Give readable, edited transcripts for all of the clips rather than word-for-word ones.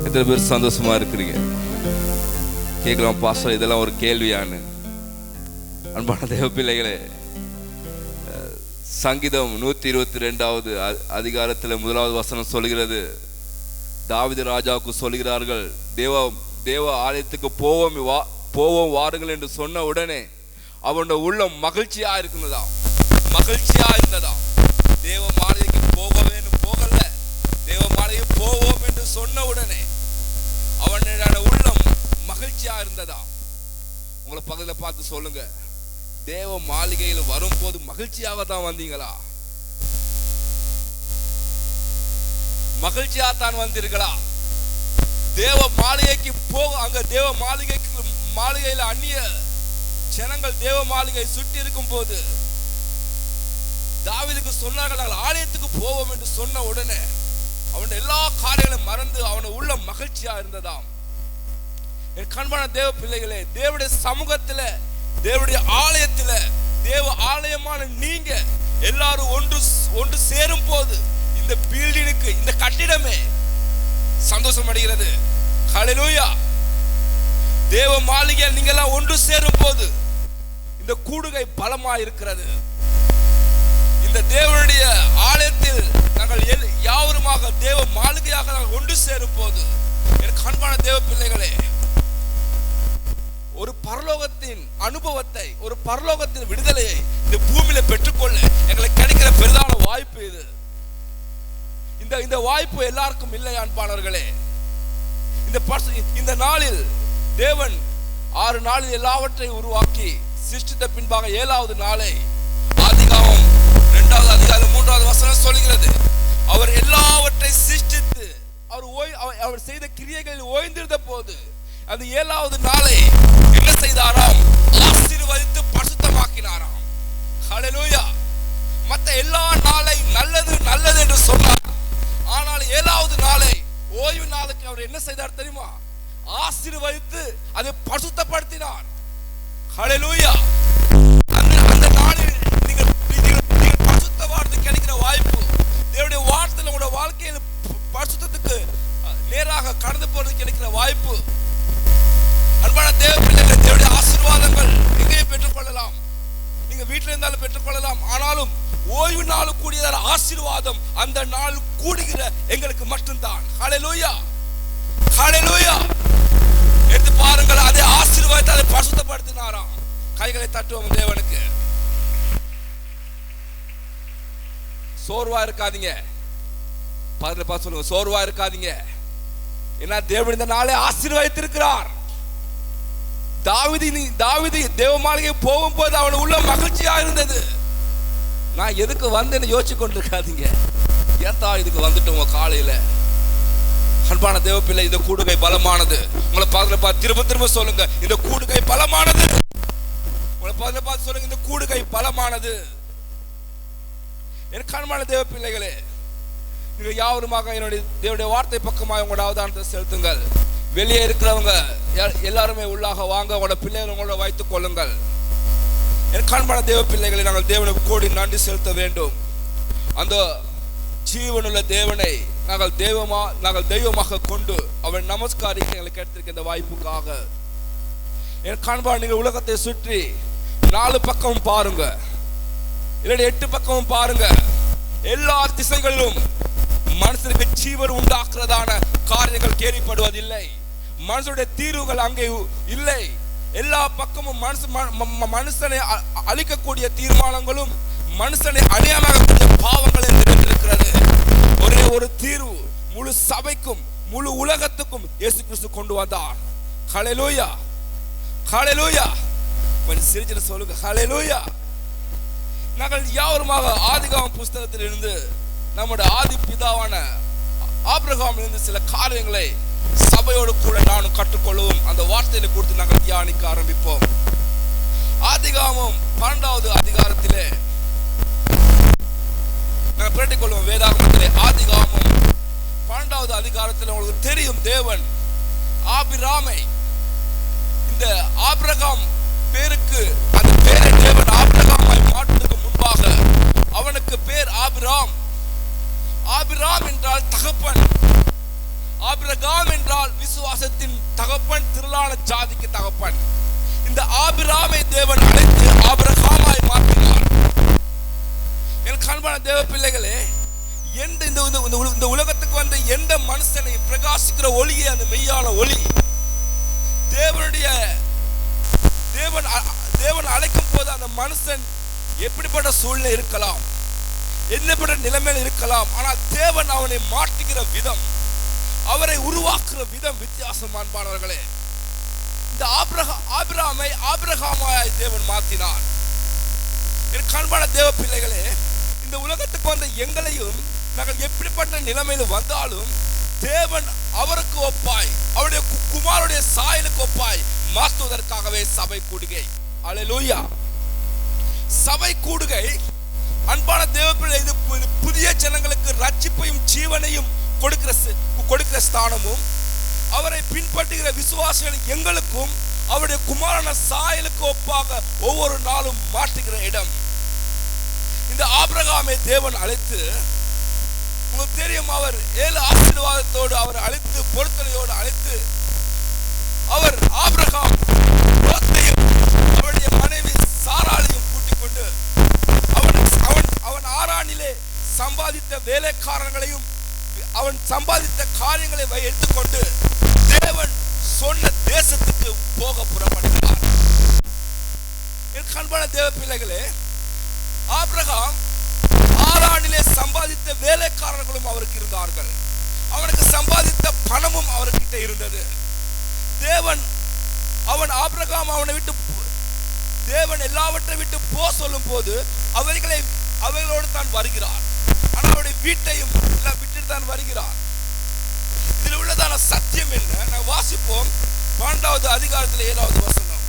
எத்தனை பேர் சந்தோஷமா இருக்கிறீங்க? கேட்கலாம், பாஸ்டர் இதெல்லாம் ஒரு கேள்வியான்னு. அன்பான தேவ பிள்ளைகளே, சங்கீதம் 122வது அதிகாரத்தில் 1வது வசனம் சொல்கிறது, தாவீது ராஜாவுக்கு சொல்கிறார்கள், தேவ ஆலயத்துக்கு போவோம் வாருங்கள் என்று சொன்ன உடனே அவனுடைய உள்ளம் மகிழ்ச்சியா இருந்ததாம். தேவ மாளிகைக்கு போகல, தேவ மாளிகைக்கு போவோம் என்று சொன்ன உடனே அவனுடைய உள்ளம் மகிழ்ச்சியா இருந்ததாம். உங்களை பக்கத்துல பார்த்து சொல்லுங்க, தேவ மாளிகையில் வரும்போது மகிழ்ச்சியாக தான் வந்தீங்களா? மகிழ்ச்சியா தான் வந்தீர்களா? தேவ மாளிகைக்கு அங்க தேவ மாளிகையில அந்நிய ஜனங்கள் தேவ மாளிகை சுற்றி இருக்கும் போது தாவீதுக்கு சொன்னார்கள், நாங்கள் ஆலயத்துக்கு போவோம் என்று சொன்ன உடனே அவன் எல்லா காரியங்களையும் மறந்து அவன உள்ள மகிழ்ச்சியா இருந்ததாம். என் கண்பான தேவ பிள்ளைகளே, தேவனுடைய சமூகத்துல, தேவனுடைய ஆலயத்துல, தேவ ஆலயமான நீங்க எல்லாரும் ஒன்று சேரும் போது இந்த பில்டிங்க்கு, இந்த கட்டிடமே சந்தோஷம் அடைகிறது. ஹல்லேலூயா. தேவ மாளிகையில் நீங்க எல்லாம் ஒன்று சேரும் போது இந்த கூடுகை பலமா இருக்கிறது. இந்த தேவனுடைய ஆலயத்தில் நாங்கள் யாவருமாக தேவ மாளிகையாக நாங்கள் ஒன்று சேரும் போது என் கண்பான தேவ பிள்ளைகளே, ஒரு பரலோகத்தின் அனுபவத்தை, ஒரு பரலோகத்தின் விடுதலையை இந்த பூமியில பெற்றுக்கொள்ள எங்களுக்கு கிடைக்கிற பெரிதான வாய்ப்பு இது. இந்த வாய்ப்பு எல்லாருக்கும் இல்லை அன்பானவர்களே. இந்த நாளில் தேவன் 6 நாளில் எல்லாவற்றையும் உருவாக்கி சிருஷ்டித்த பின்பாக 7வது நாளை, ஆதிகாமம் 2வது அதிகாரம் 3வது வசனம் சொல்கிறது, அவர் எல்லாவற்றை சிருஷ்டித்து அவர் செய்த கிரியைகளில் ஓய்ந்திருந்த போது அந்த 7வது நாளை என்ன செய்தாராம்? ஆசீர்வதித்து பரிசுத்தமாக்கினாராம். ஹல்லேலூயா. மற்ற எல்லா நாளை நல்லது என்று சொன்னார். ஆனால் 7வது நாளை, ஓய்வு நாளுக்கு அவர் என்ன செய்தார் தெரியுமா? ஆசீர்வதித்து அதை பரிசுத்தப்படுத்தினார். ஹல்லேலூயா. அந்த நாளில் நீங்கள் பரிசுத்தவார்த்தை கிடைக்கிற வாய்ப்பு, தேவனுடைய வார்த்தையில் உங்களுடைய வாழ்க்கையில் பரிசுத்தத்துக்கு நேராக கடந்து போறது கிடைக்கிற வாய்ப்பு. அன்பான தேவ பிள்ளைகளை, தேவனுடைய ஆசீர்வாதங்கள் எங்கேயும் பெற்றுக்கொள்ளலாம், நீங்க வீட்டில் இருந்தாலும் பெற்றுக்கொள்ளலாம். ஆனாலும் ஓய்வு நாள் கூடியதான ஆசீர்வாதம் அந்த நாள் கூடுகிற எங்களுக்கு மட்டும்தான். ஹல்லேலூயா. ஹல்லேலூயா. எடுத்து பாருங்கள், அதே ஆசீர்வாதத்தை அதை பரிசுத்தப்படுத்தினாராம். கைகளை தட்டுவோம் தேவனுக்கு. சோர்வா இருக்காதீங்க. பக்கத்துல சொல்லுங்க, சோர்வா இருக்காதீங்க. ஏன்னா தேவன் இந்த நாளை ஆசீர்வதித்திருக்கிறார். தாவீது தேவ மாளிகை போகும்போது அவன் உள்ள மகிழ்ச்சியா இருந்தது. நான் எதுக்கு வந்தேன்னு யோசிச்சு கொண்டிருக்காதீங்க. ஏத்தா இதுக்கு வந்துட்டோம் காலையில. அன்பான தேவ பிள்ளை, இந்த கூடுகை பலமானது. உங்களை பார்த்து திரும்ப சொல்லுங்க, இந்த கூடுகை பலமானது. உங்களை பார்த்து சொல்லுங்க, இந்த கூடுகை பலமானது. என் அன்பான தேவ பிள்ளைகளே, நீங்கள் யாவருமாக என்னுடைய தேவனுடைய வார்த்தை பக்கமாக உங்களோட அவதானத்தை செலுத்துங்கள். வெளியே இருக்கிறவங்க எல்லாருமே உள்ளாக வாங்க, உங்களோட பிள்ளைகளை உங்களோட வைத்துக் கொள்ளுங்கள். என் கண்பான தேவ பிள்ளைகளை, நாங்கள் தேவனுக்கு கோடி நன்றி செலுத்த வேண்டும். அந்த ஜீவனுள்ள தேவனை நாங்கள் தெய்வமாக கொண்டு அவன் நமஸ்காரிக்க எங்களுக்கு எடுத்திருக்க இந்த வாய்ப்புக்காக. என் கண்பான, நீங்கள் உலகத்தை சுற்றி 4 பக்கமும் பாருங்க, இல்ல 8 பக்கமும் பாருங்க. எல்லா திசைகளிலும் மனுஷனுக்கு ஜீவன் உண்டாக்குறதான காரியங்கள் கேள்விப்படுவதில்லை. மனுஷனுடைய தீர்வுகள் அங்கே இல்லை. எல்லா பக்கமும் மனுஷனை அழிக்கக்கூடிய தீர்மானங்களும் மனுஷனை அநியாயமாகக்கூடிய பாவங்களும் நிறைந்திருக்கிறது. ஒரே ஒரு தீர்வு முழு சபைக்கும் முழு உலகத்துக்கும் இயேசு கிறிஸ்து கொண்டு வந்தார். ஹல்லேலூயா. ஹல்லேலூயா. கொஞ்சம் சிரிச்சு சொல்லுங்க, ஹல்லேலூயா. நாங்கள் யாவருமாக ஆதிகாமம் புஸ்தகத்தில் இருந்து நம்முடைய ஆதி பிதாவான ஆபிரகாமில் இருந்து சில காரியங்களை சபையோடு கூட நானும் கற்றுக்கொள்ளவும் அந்த வார்த்தையில கொடுத்து நாங்கள் தியானிக்க ஆரம்பிப்போம். ஆதிகாமம் 12வது அதிகாரத்திலே நாங்கள் பிரட்டிக் கொள்வோம். வேதாகமத்திலே ஆதிகாமம் 12வது அதிகாரத்தில் உங்களுக்கு தெரியும், தேவன் ஆபிராமை, இந்த ஆபிரகாம் பேருக்கு அந்த பேரை தேவன் ஆபிரகாமை மாற்றுவதற்கு முன்பாக அவனுக்கு பேர் ஆபிராம். ஆபிராம் என்றால் தகப்பன், ஆபிரகாம் விசுவாசத்தின் தகப்பன், திரளான ஜாதிக்கு தகப்பன். இந்த ஆபிரகாமை தேவன் அழைத்து ஆபிரகாமாய் மாற்றினார். என் அன்பான தேவ பிள்ளைகளே, இந்த உலகத்துக்கு வந்த எந்த மனுஷனையும் பிரகாசிக்கிற ஒளியே அந்த மெய்யான ஒளி. தேவன் அழைக்கும் போது அந்த மனுஷன் எப்படிப்பட்ட சூழ்நிலை இருக்கலாம், என்னப்பட்ட நிலைமையில் இருக்கலாம், ஆனால் தேவன் அவனை மாற்றுகிற விதம், அவரை உருவாக்குற விதம் வித்தியாசமானவர்களே. இந்த ஆபிரகாமை ஆபிரகாமாய் தேவன் மாற்றினார். என் அன்பான தேவ பிள்ளைகளே, இந்த உலகத்துக்கு வந்த எங்களையும் நாங்கள் எப்படிப்பட்ட நிலைமையில் வந்தாலும் தேவன் அவருக்கு ஒப்பாய், அவருடைய குமாரனுடைய சாயலுக்கு ஒப்பாய் மாற்றுவதற்காகவே சபை கூடுகை. அல்லேலூயா. சபை கூடுகை அன்பான தேவ பிள்ளை, இது புதிய ஜனங்களுக்கு ரட்சிப்பையும் ஜீவனையும் கொடுக்கிற ஸ்தானமும், அவரை பின்பற்றுகிற விசுவாசிகள் எங்களுக்கும் அவருடைய குமாரன சாயலுக்கு ஒப்பாக ஒவ்வொரு நாளும் மாற்றுகிற இடம். இந்த ஆபிரகாமை தேவன் அழைத்து, உங்களுக்கு தெரியும், அவர் 7 ஆசீர்வாதத்தோடு அவர் அழைத்து, பொருத்தனையோடு அழைத்து, அவர் ஆபிரகாம் லோத்தையும் அவருடைய மனைவி சாராளையும் கூட்டிக் கொண்டு அவன் ஆரானிலே சம்பாதித்த வேலைக்காரர்களையும் அவன் சம்பாதித்த காரியங்களை எடுத்துக்கொண்டு தேவன் சொன்ன தேசத்துக்கு போக புறப்படுகிறார். என் அன்பான தேவ பிள்ளைகளே, ஆபிரகாம் ஆரானிலே சம்பாதித்த வேலைக்காரர்களும் அவருக்கு இருந்தார்கள், அவனுக்கு சம்பாதித்த பணமும் அவர்கிட்ட இருந்தது. ஆபிரகாம் அவனை விட்டு தேவன் எல்லாவற்றை விட்டு போ சொல்லும் போது அவைகளோடு தான் வருகிறார். ஆனால் அவருடைய வீட்டையும் எல்லாம் விட்டுட்டு தான் வருகிறார். இதில் உள்ளதான சத்தியம் என்ன? நான் வாசிப்போம் 12வது அதிகாரத்தில் 7வது வசனம்.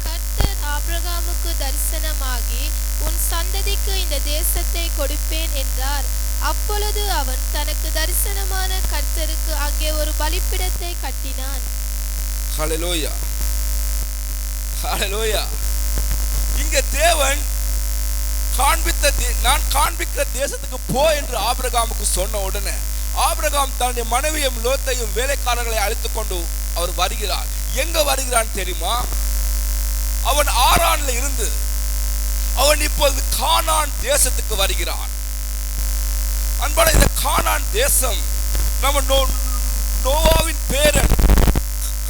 கர்த்தர் ஆபிரகாமுக்கு தரிசனமாகி உன் சந்ததிக்கு இந்த தேசத்தை கொடுப்பேன் என்றார். அப்பொழுது அவன் தனக்கு தரிசனமான கர்த்தருக்கு அங்கே ஒரு பலிபீடத்தை கட்டினான். ஹல்லேலூயா, ஹல்லேலூயா. இங்கே தேவன் நான் காண்பிக்கிற தேசத்துக்கு போ என்று ஆபிரகாமுக்கு சொன்ன உடனே ஆபிரகாம் தன்னுடைய மனைவியும் லோத்தையும் வேலைக்காரர்களை அழைத்துக் கொண்டு அவர் வருகிறார். எங்க வருகிறான் தெரியுமா? அவன் ஆரான்ல இருந்து அவன் இப்பொழுது கானான் தேசத்துக்கு வருகிறான். அன்பான இந்த கானான் தேசம் நம்ம நோவாவின் பேரன்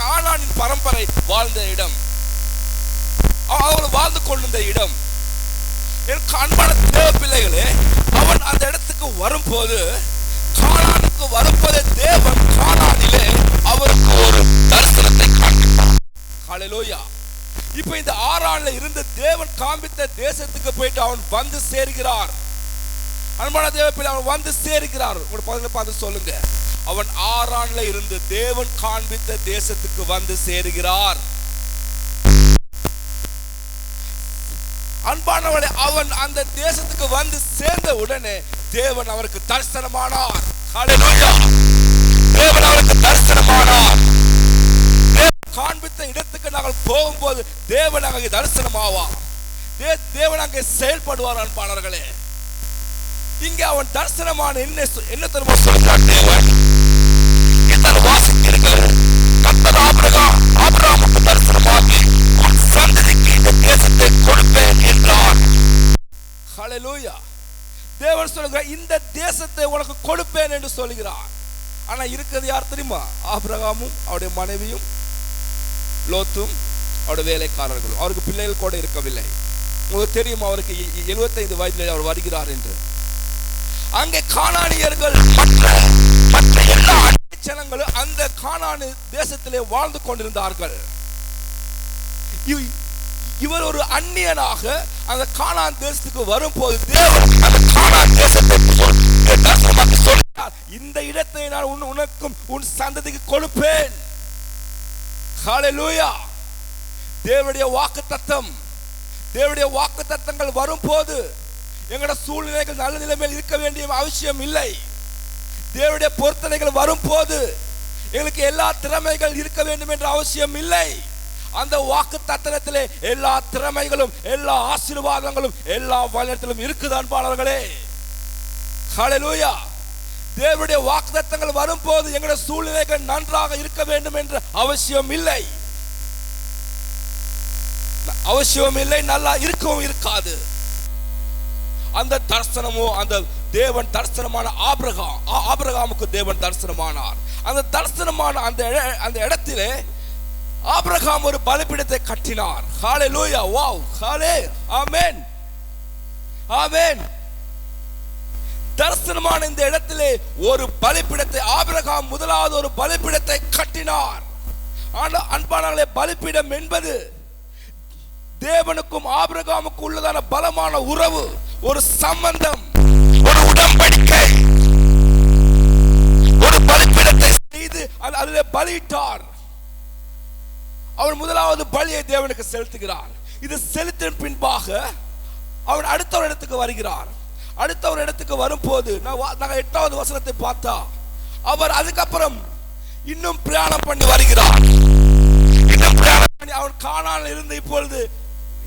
கானானின் பரம்பரை வாழ்ந்த இடம், அவர்கள் வாழ்ந்து கொண்டிருந்த இடம். அன்பான தேவ பிள்ளைகளே, அவன் அந்த இடத்துக்கு வரும்போது கானானுக்கு வரும்போது தேவன் கானானிலே அவருக்கு ஒரு தரிசனத்தை காண்பித்தார். ஹல்லேலூயா. இப்ப இந்த ஆரான்ல இருந்து தேவன் காண்பித்த தேசத்துக்கு போயிட்டு அவன் வந்து சேர்கிறார். அன்பான தேவ பிள்ளை, அவன் வந்து சேர்கிறார். உங்க பக்கத்துல பார்த்து சொல்லுங்க, அவன் ஆரான்ல இருந்து தேவன் காண்பித்த தேசத்துக்கு வந்து சேருகிறார். அன்பானவளே, அவன் அந்த தேசத்துக்கு வந்து சேர்ந்த உடனே தேவன் அவருக்கு தரிசனமானார். ஹல்லேலூயா. தேவன் அவருக்கு தரிசனமானார். காண்பித்த இடத்துக்கு நாங்கள் போகும்போது தேவன் அங்கே தரிசனமாவார், தேவன் அங்கே செயல்படுவார். அன்பானவர்களே, இங்கே அவன் தரிசனமான என்ன தெரியுமா சொல்றார்? தேவன் இதன் வாசிக்கிறீர்கள், கர்த்தர் ஆபிரகாமுக்கு தரிசனமாகி உன் சந்ததிக்கு இந்த தேசத்தை கொடுப்பேன் என்றார். ஹல்லேலூயா. தேவன் சொல்கிறார், இந்த தேசத்தை உனக்கு கொடுப்பேன் என்று சொல்கிறார். ஆனா இருக்கிறது யார் தெரியுமா? ஆபிரகாமும் அவருடைய மனைவியும் லோத்தும் அவருடைய வேலைக்காரர்களும். அவருக்கு பிள்ளைகள் கூட இருக்கவில்லை. உங்களுக்கு தெரியும், அவருக்கு 75 வயதில் அவர் வருகிறார் என்று. அங்கே கானானியர்கள் மற்ற எல்லா ஜனங்களும் அந்த கானான் தேசத்திலே வாழ்ந்து கொண்டிருந்தார்கள். இவர் ஒரு அந்நியனாக அந்த கானான் தேசத்துக்கு வரும்போது தேவன் அந்த கானான் தேசத்தை சொல்றார், இந்த இடத்தை நான் உனக்கும் உன் சந்ததிக்கு கொடுப்பேன். ஹல்லேலூயா. தேவனுடைய வாக்குத்தத்தங்கள் வரும்போது எங்களோட சூழ்நிலைகள் நல்ல நிலைமையில் இருக்க வேண்டிய அவசியம் இல்லை. தேவனுடைய பொருத்தனைகள் வரும்போது எங்களுக்கு எல்லா திறமைகள் இருக்க வேண்டும் என்ற அவசியம் இல்லை. அந்த வாக்குத்தத்தத்திலே எல்லா திறமைகளும் எல்லா ஆசீர்வாதங்களும் எல்லா வல்லத்திலும் இருக்குது. அன்பானவர்களே, ஹல்லேலூயா. தேவனுடைய வாக்குத்தத்தங்கள் வரும்போது எங்களுடைய சூழ்நிலைகள் நன்றாக இருக்க வேண்டும் என்ற அவசியம் இல்லை, நல்லா இருக்கவும் இருக்காது. அந்த தரிசனமோ, அந்த தேவன் தரிசனமான ஆபிரகாமுக்கு தேவன் தரிசனமானார். அந்த தரிசனமான அந்த இடத்திலே ஆபிரகாம் ஒரு பலிபீடத்தை கட்டினார். ஹல்லேலூயா, வாவ், ஹல்லே, ஆமென், ஆமென். தரிசனமான இந்த இடத்திலே ஒரு பலிபீடத்தை ஆபிரகாம் முதலாவது ஒரு பலிபீடத்தை கட்டினார். ஆனால் அன்பானவர்களே, பலிபீடம் என்பது தேவனுக்கும் ஆபிரகாமுக்கும் உள்ளதான பலமான உறவு, ஒரு சம்பந்தம், ஒரு உடன்படிக்கை. ஒரு பலிபீடத்தை செய்து அதிலே பலியிட்டார். அவர் முதலாவது பலியை தேவனுக்கு செலுத்துகிறார். இது செலுத்தின பின்பாக அவர் அடுத்த ஒரு இடத்துக்கு வருகிறார். அடுத்த ஒரு இடத்துக்கு வரும்போது நாங்கள் 8வது வசனத்தை பார்த்தா, அவர் அதுக்கப்புறம் இன்னும் பிரயாணம் பண்ணி வருகிறார். இன்னும் பிரயாணம் பண்ணி அவர் கானானில் இருந்து இப்பொழுது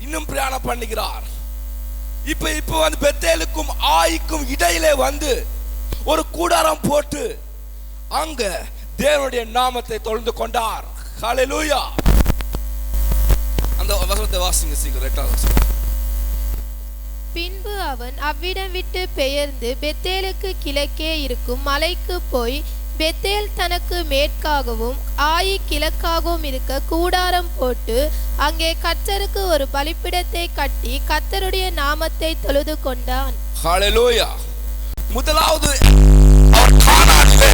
இன்னும் பிரயாணம் பண்ணுகிறார். இப்போ வந்து பெத்தேலுக்கும் ஆயிக்கும் இடையிலே வந்து ஒரு கூடாரம் போட்டு அங்க தேவனுடைய நாமத்தை தொழுது கொண்டார். ஹல்லேலூயா. அந்த வசனத்தை வாசிங்க சீக்கிரம், 8வது வசனம். பின்பு அவன் அவ்விடம் விட்டு பெயர்ந்து பெத்தேலுக்கு கிழக்கே இருக்கும் மலைக்கு போய் பெத்தேல் தனக்கு மேற்காகவும் ஆயி கிழக்காகவும் இருக்க கூடாரம் போட்டு அங்கே கர்த்தருக்கு ஒரு பலிபீடத்தை கட்டி கர்த்தருடைய நாமத்தை தொழுது கொண்டான். ஹல்லேலூயா. முதலாவது அவர் கானானிலே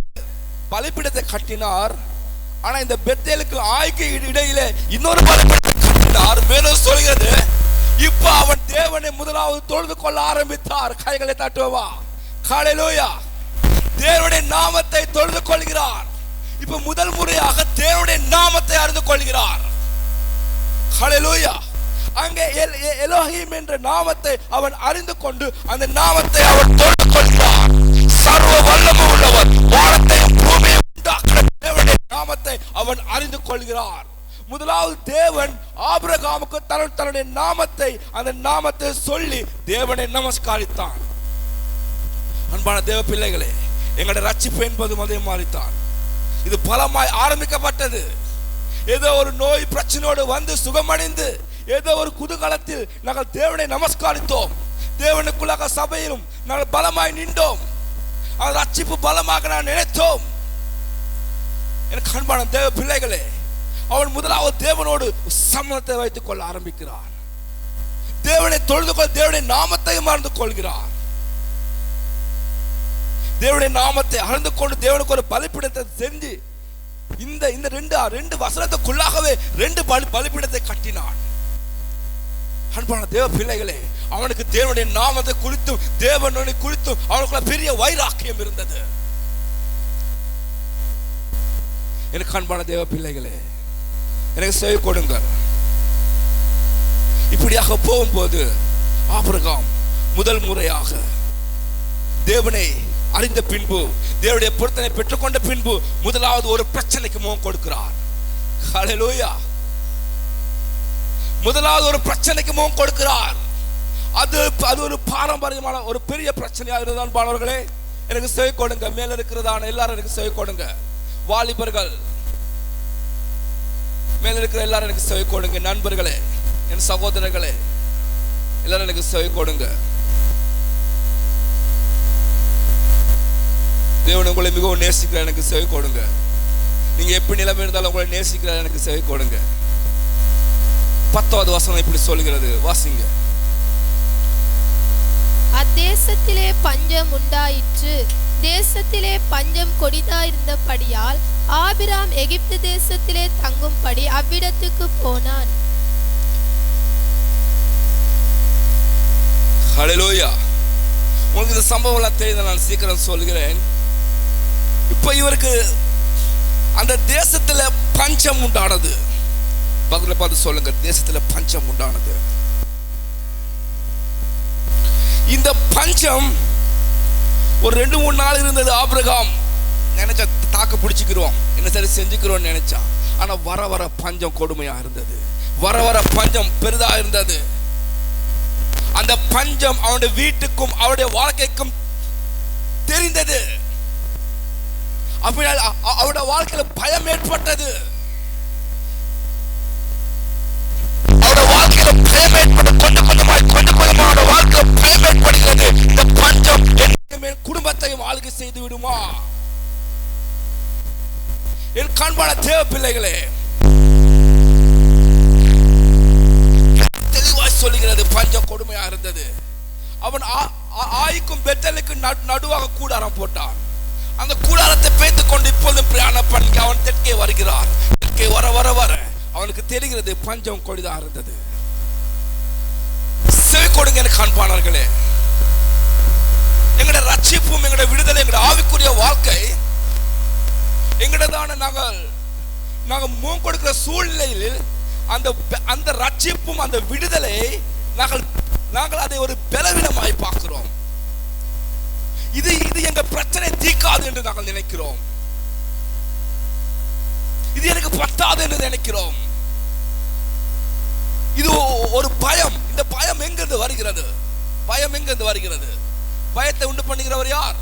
பலிபீடத்தை கட்டினார். ஆனா இந்த பெத்தேலுக்கு ஆய்க்கு இடையிலே இன்னொரு பலிபீடத்தை கட்டினார். மேலும் சொல்கிறது, இப்ப அவன் தேவனை முதலாவது தொழுது கொள்ள ஆரம்பித்தார். கைகளை தட்டுவா. ஹல்லேலூயா. தேவனுடைய நாமத்தை தொழுது கொள்கிறார். இப்ப முதல் முறையாக தேவனுடைய நாமத்தை அறிந்து கொள்கிறார். ஹல்லேலூயா. அங்கே எலோஹிம் என்ற நாமத்தை அவன் அறிந்து கொண்டு அந்த நாமத்தை அவன் தொழுது கொள்கிறார். சர்வ வல்லமை உள்ளவர், வானத்தையும் பூமியையும் உண்டாக்கின தேவனுடைய நாமத்தை அவன் அறிந்து கொள்கிறார். முதலாவது தேவன் ஆபிரகாமுக்கு தன்னுடைய நாமத்தை, அந்த நாமத்தை சொல்லி தேவனை நமஸ்காரித்தான். அன்பான தேவ பிள்ளைகளே, எங்களுடைய ரட்சிப்பு என்பதும் அதே மாதிரித்தான். இது பலமாய் ஆரம்பிக்கப்பட்டது. ஏதோ ஒரு நோய் பிரச்சனையோடு வந்து சுகமடைந்து ஏதோ ஒரு குதூகலத்தில் நாங்கள் தேவனை நமஸ்காரித்தோம். தேவனுக்குள்ளாக சபையிலும் நாங்கள் பலமாய் நின்றோம். அந்த ரட்சிப்பு பலமாக நான் நினைத்தோம். எனக்கு அன்பான தேவ பிள்ளைகளே, அவன் முதலாவது தேவனோடு சம்மதத்தை வைத்துக் கொள்ள ஆரம்பிக்கிறார். தேவனை தொழுது கொள்ள தேவனுடைய நாமத்தையும் மறந்து கொள்கிறார். தேவனுடைய நாமத்தை அறிந்து கொண்டு தேவனுக்கு ஒரு பலிபீடத்தை செஞ்சு இந்த ரெண்டு வசனத்துக்குள்ளாகவே 2 பலிபீடத்தை கட்டினான். அன்பான தேவ பிள்ளைகளே, அவனுக்கு தேவனுடைய நாமத்தை குறித்தும் தேவனை குறித்தும் அவனுக்குள்ள பெரிய வைராக்கியம் இருந்தது. எனக்கு அன்பான தேவ பிள்ளைகளே, எனக்கு செவி கொடுங்கள். இப்படியாக போகும்போது ஆபிரகாம் முதல் முறையாக தேவனை அறிந்த பின்பு, தேவனுடைய பொருத்தனை பெற்றுக்கொண்ட பின்பு முதலாவது ஒரு பிரச்சனைக்கு முகம் கொடுக்கிறார். ஹல்லேலூயா. முதலாவது ஒரு பிரச்சனைக்கு முகம் கொடுக்கிறார். அது ஒரு பாரம்பரியமான ஒரு பெரிய பிரச்சனையாக இருந்தான். பாணவர்களே, எனக்கு செவி கொடுங்க. மேல இருக்கிறதான எல்லாரும் எனக்கு செவி கொடுங்க. வாலிபர்கள் மேல இருக்கிற எல்லாரும் எனக்கு செவி கொடுங்க. நண்பர்களே, என் சகோதரர்களே, எல்லாரும் எனக்கு செவி கொடுங்க. தேவன் உங்களை மிகவும் நேசிக்கிறார். எனக்கு செவி கொடுங்க. நீங்க எப்படி நிலைமை இருந்தாலும் உங்களை நேசிக்கிறார். எனக்கு செவி கொடுங்க. 10வது வசனம் இப்படி சொல்கிறது, வாசிங்க. அத்தேசத்திலே பஞ்சம் உண்டாயிற்று. தேசத்திலே பஞ்சம் கொடிதாயிருந்தபடியால் ஆபிராம் எகிப்து தேசத்திலே தங்கும்படி அவ்விடத்துக்கு போனான். ஹல்லேலூயா. உங்களுக்கு இந்த சம்பவம் எல்லாம் தெரியுது, நான் சீக்கிரம் சொல்கிறேன். இப்ப இவருக்கு அந்த தேசத்துல பஞ்சம் உண்டானது. பக்கத்துல பார்த்து சொல்லுங்க, தேசத்துல பஞ்சம் உண்டானது. இந்த பஞ்சம் ஒரு 2-3 நாள் இருந்தது. ஆபிரகாம் நினைச்சா தாக்க பிடிச்சிக்கிறோம், என்ன சரி செஞ்சுக்கிறோம் நினைச்சா. ஆனா வர வர பஞ்சம் கொடுமையா இருந்தது. வர வர பஞ்சம் பெரிதா இருந்தது. அந்த பஞ்சம் அவனுடைய வீட்டுக்கும் அவருடைய வாழ்க்கைக்கும் தெரிந்தது. அப்படினால் அவருடைய வாழ்க்கையில பயம் ஏற்பட்டது. அவருடைய வாழ்க்கையில பயம் ஏற்பட்டு கொஞ்சம் கொஞ்சமா அவருடைய வாழ்க்கையில பயம் ஏற்படுகிறது. இந்த பஞ்சம் என் குடும்பத்தையும் ஆளுகை செய்து விடுமா? என் காண்பான தேவ பிள்ளைகளே, தெளிவாய் சொல்லுகிறது, பஞ்சம் கொடுமையா இருந்தது. அவன் ஆய்க்கும் பெத்தலுக்கு நடுவாக கூடாரம் போட்டான். அந்த கூடாரத்தை பேத்துக் கொண்டு இப்போதும் பிரயாணம் பண்ணி அவன் தெற்கே வருகிறார். தெற்கே வர வர வர அவனுக்கு தெரிகிறது பஞ்சம் கொடிதா இருந்தது. செவி கொடுங்க எனக்கு காண்பானவர்களே, எங்களுடைய ரட்சிப்பும் எங்களுடைய விடுதலை எங்களுடைய ஆவிக்குரிய வாழ்க்கை எங்களுடையதான நாங்கள் முகம் கொடுக்கிற சூழ்நிலையில் அந்த ரட்சிப்பும் அந்த விடுதலை நாங்கள் அதை ஒரு பலவீனமாய் பார்க்கிறோம். இது எங்க பிரச்சனை தீர்க்காது என்று நாங்கள் நினைக்கிறோம். இது எனக்கு பத்தாது என்று நினைக்கிறோம். இது ஒரு பயம். இந்த பயம் எங்கிருந்து வருகிறது? பயம் எங்கிருந்து வருகிறது? பயத்தை உண்டு பண்ணுகிறவர் யார்?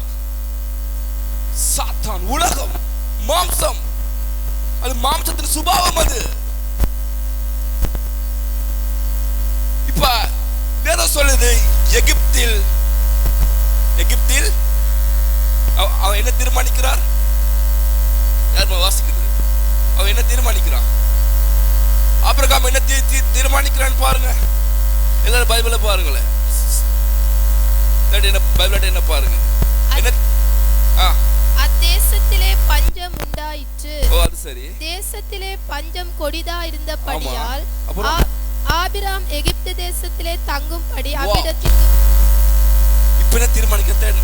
சாத்தான், உலகம், மாம்சம். அது மாம்சத்தின் சுபாவம். அது இப்ப வேதம் சொல்லுது, எகிப்தில் அவன் என்ன தீர்மானிக்கிறார்? யார் வாசிக்கிறது? அவன் என்ன தீர்மானிக்கிறான்? ஆபிரகாம் என்ன தீர்மானிக்கிறான்னு பாருங்க. எல்லாரும் பைபிளை பாருங்களேன். பைபிள் என்ன பாருங்க. என்ன அத்தேசத்திலே பஞ்சம் உண்டாயிற்று. அது சரி. தேசத்திலே பஞ்சம் கொடிதா இருந்தபடியால் ஆபிராம் எகிப்து தேசத்திலே தங்கும்படி அவ்விடத்திற்கு இப்ப என்ன தீர்மானிக்கிறேன்